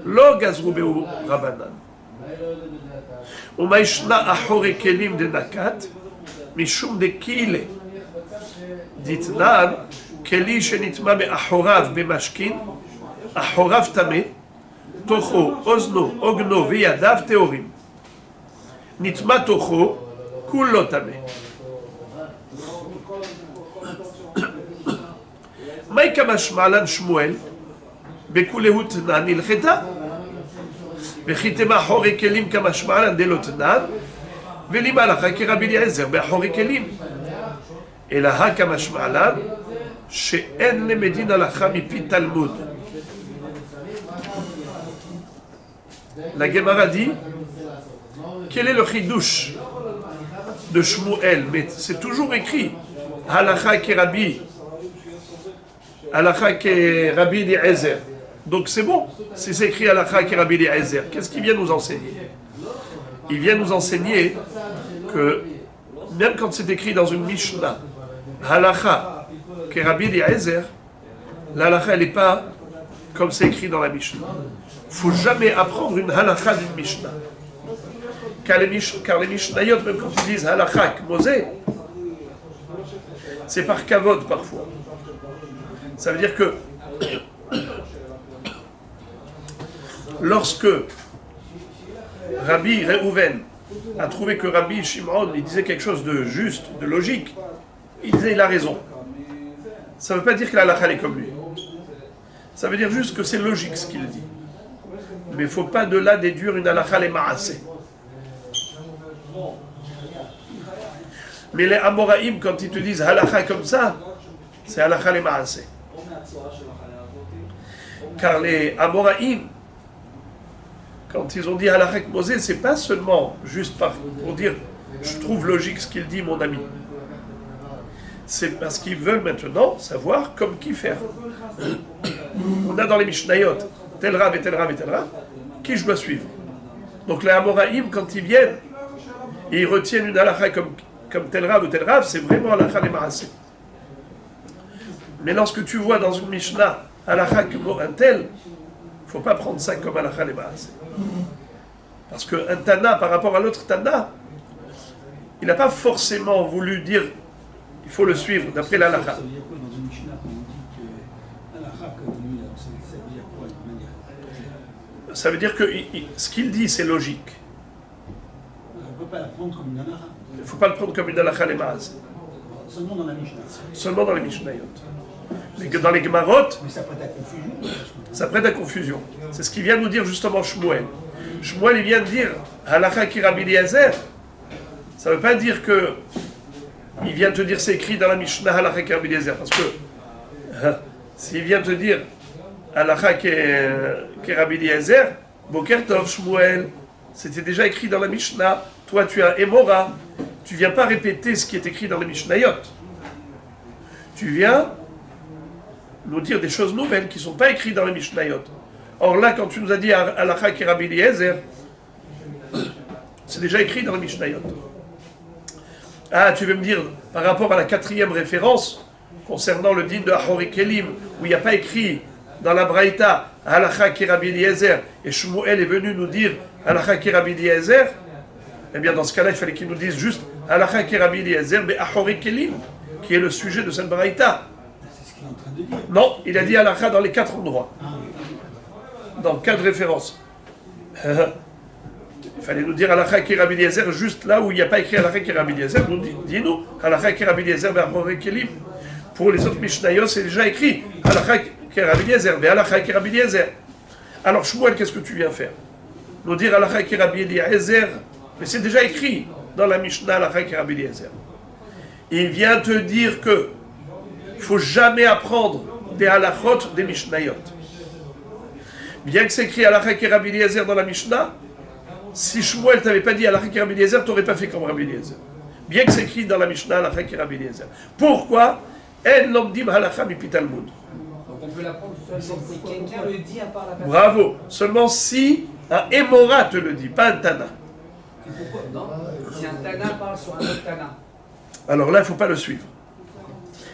לא גזרו בהו רבנן. ומה ישנה אחורי כלים דנקת, משום דקילה. דתנן, כלי שנטמא מאחוריו במשכין, אחוריו טמא, תוכו, אוזנו, עוגנו וידיו טהורים. נטמא תוכו, כולו טמא. מהי כמשמע לן שמואל? בכולהו תנן הלכתה. וכי תמה אחורי כלים כמשמע לן דלא תנן, ולימה לך כרבי אליעזר באחורי כלים. אלא כמשמע לן שאין למדין הלכה מפי תלמוד. La Gemara dit Quel est le chidouche de Shmuel? Mais c'est toujours écrit Halacha ke Rabbi, Halacha ke Rabbi Eliezer. Donc c'est bon, si c'est écrit Halacha ke Rabbi Eliezer. Qu'est-ce qu'il vient nous enseigner? Il vient nous enseigner que même quand c'est écrit dans une Mishnah, Halacha ke Rabbi Eliezer, la halacha elle n'est pas comme c'est écrit dans la Mishnah. Il ne faut jamais apprendre une halacha d'une Mishnah. Car les Mishnayot, même quand ils disent halacha Mosé, c'est par kavod parfois. Ça veut dire que lorsque Rabbi Reuven a trouvé que Rabbi Shimon il disait quelque chose de juste, de logique, il disait il a raison. Ça ne veut pas dire que la halakha est comme lui. Ça veut dire juste que c'est logique ce qu'il dit. Mais il ne faut pas de là déduire une halakha les ma'aseh. Mais les Amoraïm, quand ils te disent halakha comme ça, c'est halakha les ma'aseh. Car les Amoraïm, quand ils ont dit halakha Mosé, c'est pas seulement juste pour dire je trouve logique ce qu'il dit mon ami. C'est parce qu'ils veulent maintenant savoir comme qui faire. On a dans les Mishnayot tel Rav et tel Rav et tel Rav, qui je dois suivre. Donc les Amoraïm, quand ils viennent, ils retiennent une halakha comme tel Rav ou tel Rav, c'est vraiment halakha les ma'aseh. Mais lorsque tu vois dans une Mishnah halakha comme un tel, il ne faut pas prendre ça comme halakha les ma'aseh. Parce qu'un Tana par rapport à l'autre Tana, il n'a pas forcément voulu dire il faut le suivre d'après l'halakha. Ça veut dire quoi dans une Mishnah quand on dit que halakha comme lui, ça veut dire quoi de manière? Ça veut dire que ce qu'il dit c'est logique. On ne peut pas la prendre comme une halakha. Il ne faut pas le prendre comme une halakha les ma'aseh. Seulement dans la Mishnah. Seulement dans les Mishnayot. Mais que dans les Gemarot, Mais ça prête à confusion. ça prête à confusion. C'est ce qu'il vient de nous dire justement Shmuel. Shmuel il vient de dire halakha ki Rabbi Eliezer. Ça ne veut pas dire que il vient te dire c'est écrit dans la Mishnah halakha ki Rabbi Eliezer. Parce que s'il vient te dire halakha ki Rabbi Eliezer, Boker Tov Shmuel, c'était déjà écrit dans la Mishnah. Toi tu as Emora. Tu viens pas répéter ce qui est écrit dans les Mishnayot. Tu viens nous dire des choses nouvelles qui ne sont pas écrites dans les Mishnayot. Or là, quand tu nous as dit halakha ki Rabbi Eliezer, c'est déjà écrit dans les Mishnayot. Ah, tu veux me dire, par rapport à la 4e référence, concernant le din de Ahori Kelim, où il n'y a pas écrit dans la Braïta halakha ki Rabbi Eliezer, et Shmuel est venu nous dire halakha ki Rabbi Eliezer, eh bien dans ce cas-là, il fallait qu'il nous dise juste halakha ki Rabbi Eliezer, mais Ahori Kelim, qui est le sujet de cette Braïta. C'est ce qu'il est en train de dire. Non, il a dit halakha dans les 4 endroits. Dans 4 références. Il fallait nous dire halakha ki Rabbi Eliezer juste là où il n'y a pas écrit halakha ki Rabbi Eliezer. Dis-nous halakha ki Rabbi Eliezer be'achorei kelim. Pour les autres Mishnayot, c'est déjà écrit halakha ki Rabbi Eliezer be'halakha ki Rabbi Eliezer. Alors Shmuel, qu'est-ce que tu viens faire? Nous dire halakha ki Rabbi Eliezer, mais c'est déjà écrit dans la Mishnah halakha ki Rabbi Eliezer. Il vient te dire que il ne faut jamais apprendre des halachot des Mishnayot. Bien que c'est écrit halakha ki Rabbi Eliezer dans la Mishnah, si Shmuel t'avait pas dit halakha ki Rabbi Eliezer, tu n'aurais pas fait comme Rabbi Eliezer. Bien que c'est écrit dans la Mishnah halakha ki Rabbi Eliezer. Pourquoi? En lomdim halakha mi pitalmud. Donc on peut l'apprendre seulement si quelqu'un le dit à part la personne. Bravo. Seulement si un Emora te le dit, pas un Tana. Pourquoi? Non. Si un Tana parle sur un autre Tana. Alors là, il ne faut pas le suivre.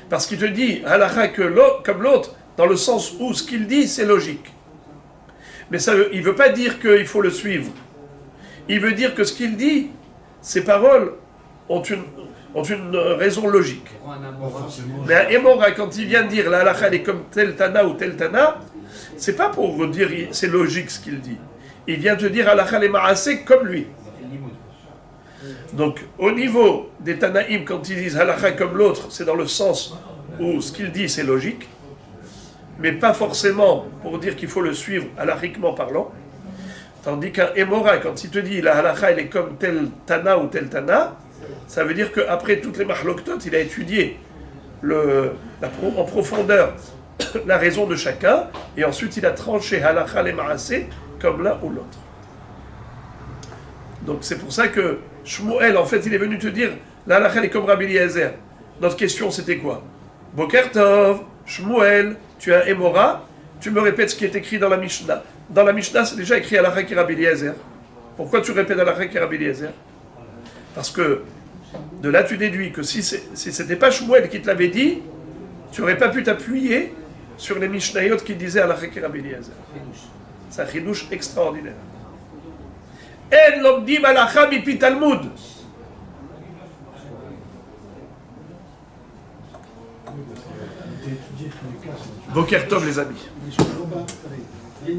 Parce qu'il te dit halakha comme l'autre, dans le sens où ce qu'il dit, c'est logique. Mais ça, il ne veut pas dire qu'il faut le suivre. Il veut dire que ce qu'il dit, ses paroles ont une raison logique. Mais un Emora, quand il vient de dire la halakha est comme tel Tana ou tel Tana, c'est pas pour dire c'est logique ce qu'il dit. Il vient te dire halakha les ma'aseh comme lui. Donc, au niveau des Tanaïm, quand ils disent halakha comme l'autre, c'est dans le sens où ce qu'il dit c'est logique, mais pas forcément pour dire qu'il faut le suivre halakhiquement parlant. Tandis qu'un Emora, quand il te dit la halakha elle est comme tel Tana ou tel Tana, ça veut dire qu'après toutes les mahloktot, il a étudié en profondeur la raison de chacun, et ensuite il a tranché halakha les ma'aseh comme l'un ou l'autre. Donc c'est pour ça que Shmuel, en fait, il est venu te dire, la halakha est comme Rabbi Eliezer. Notre question, c'était quoi? Boker Tov, Shmuel, tu as Emora, tu me répètes ce qui est écrit dans la Mishnah. Dans la Mishnah, c'est déjà écrit halakha qui Rabbi Eliezer. Pourquoi tu répètes halakha qui Rabbi Eliezer? Parce que de là, tu déduis que si c'était pas Shmuel qui te l'avait dit, tu n'aurais pas pu t'appuyer sur les Mishnayot qui disaient halakha qui Rabbi Eliezer. C'est un chidouche extraordinaire. En lomdim halakha mipi Talmud. Boker Tov, les amis.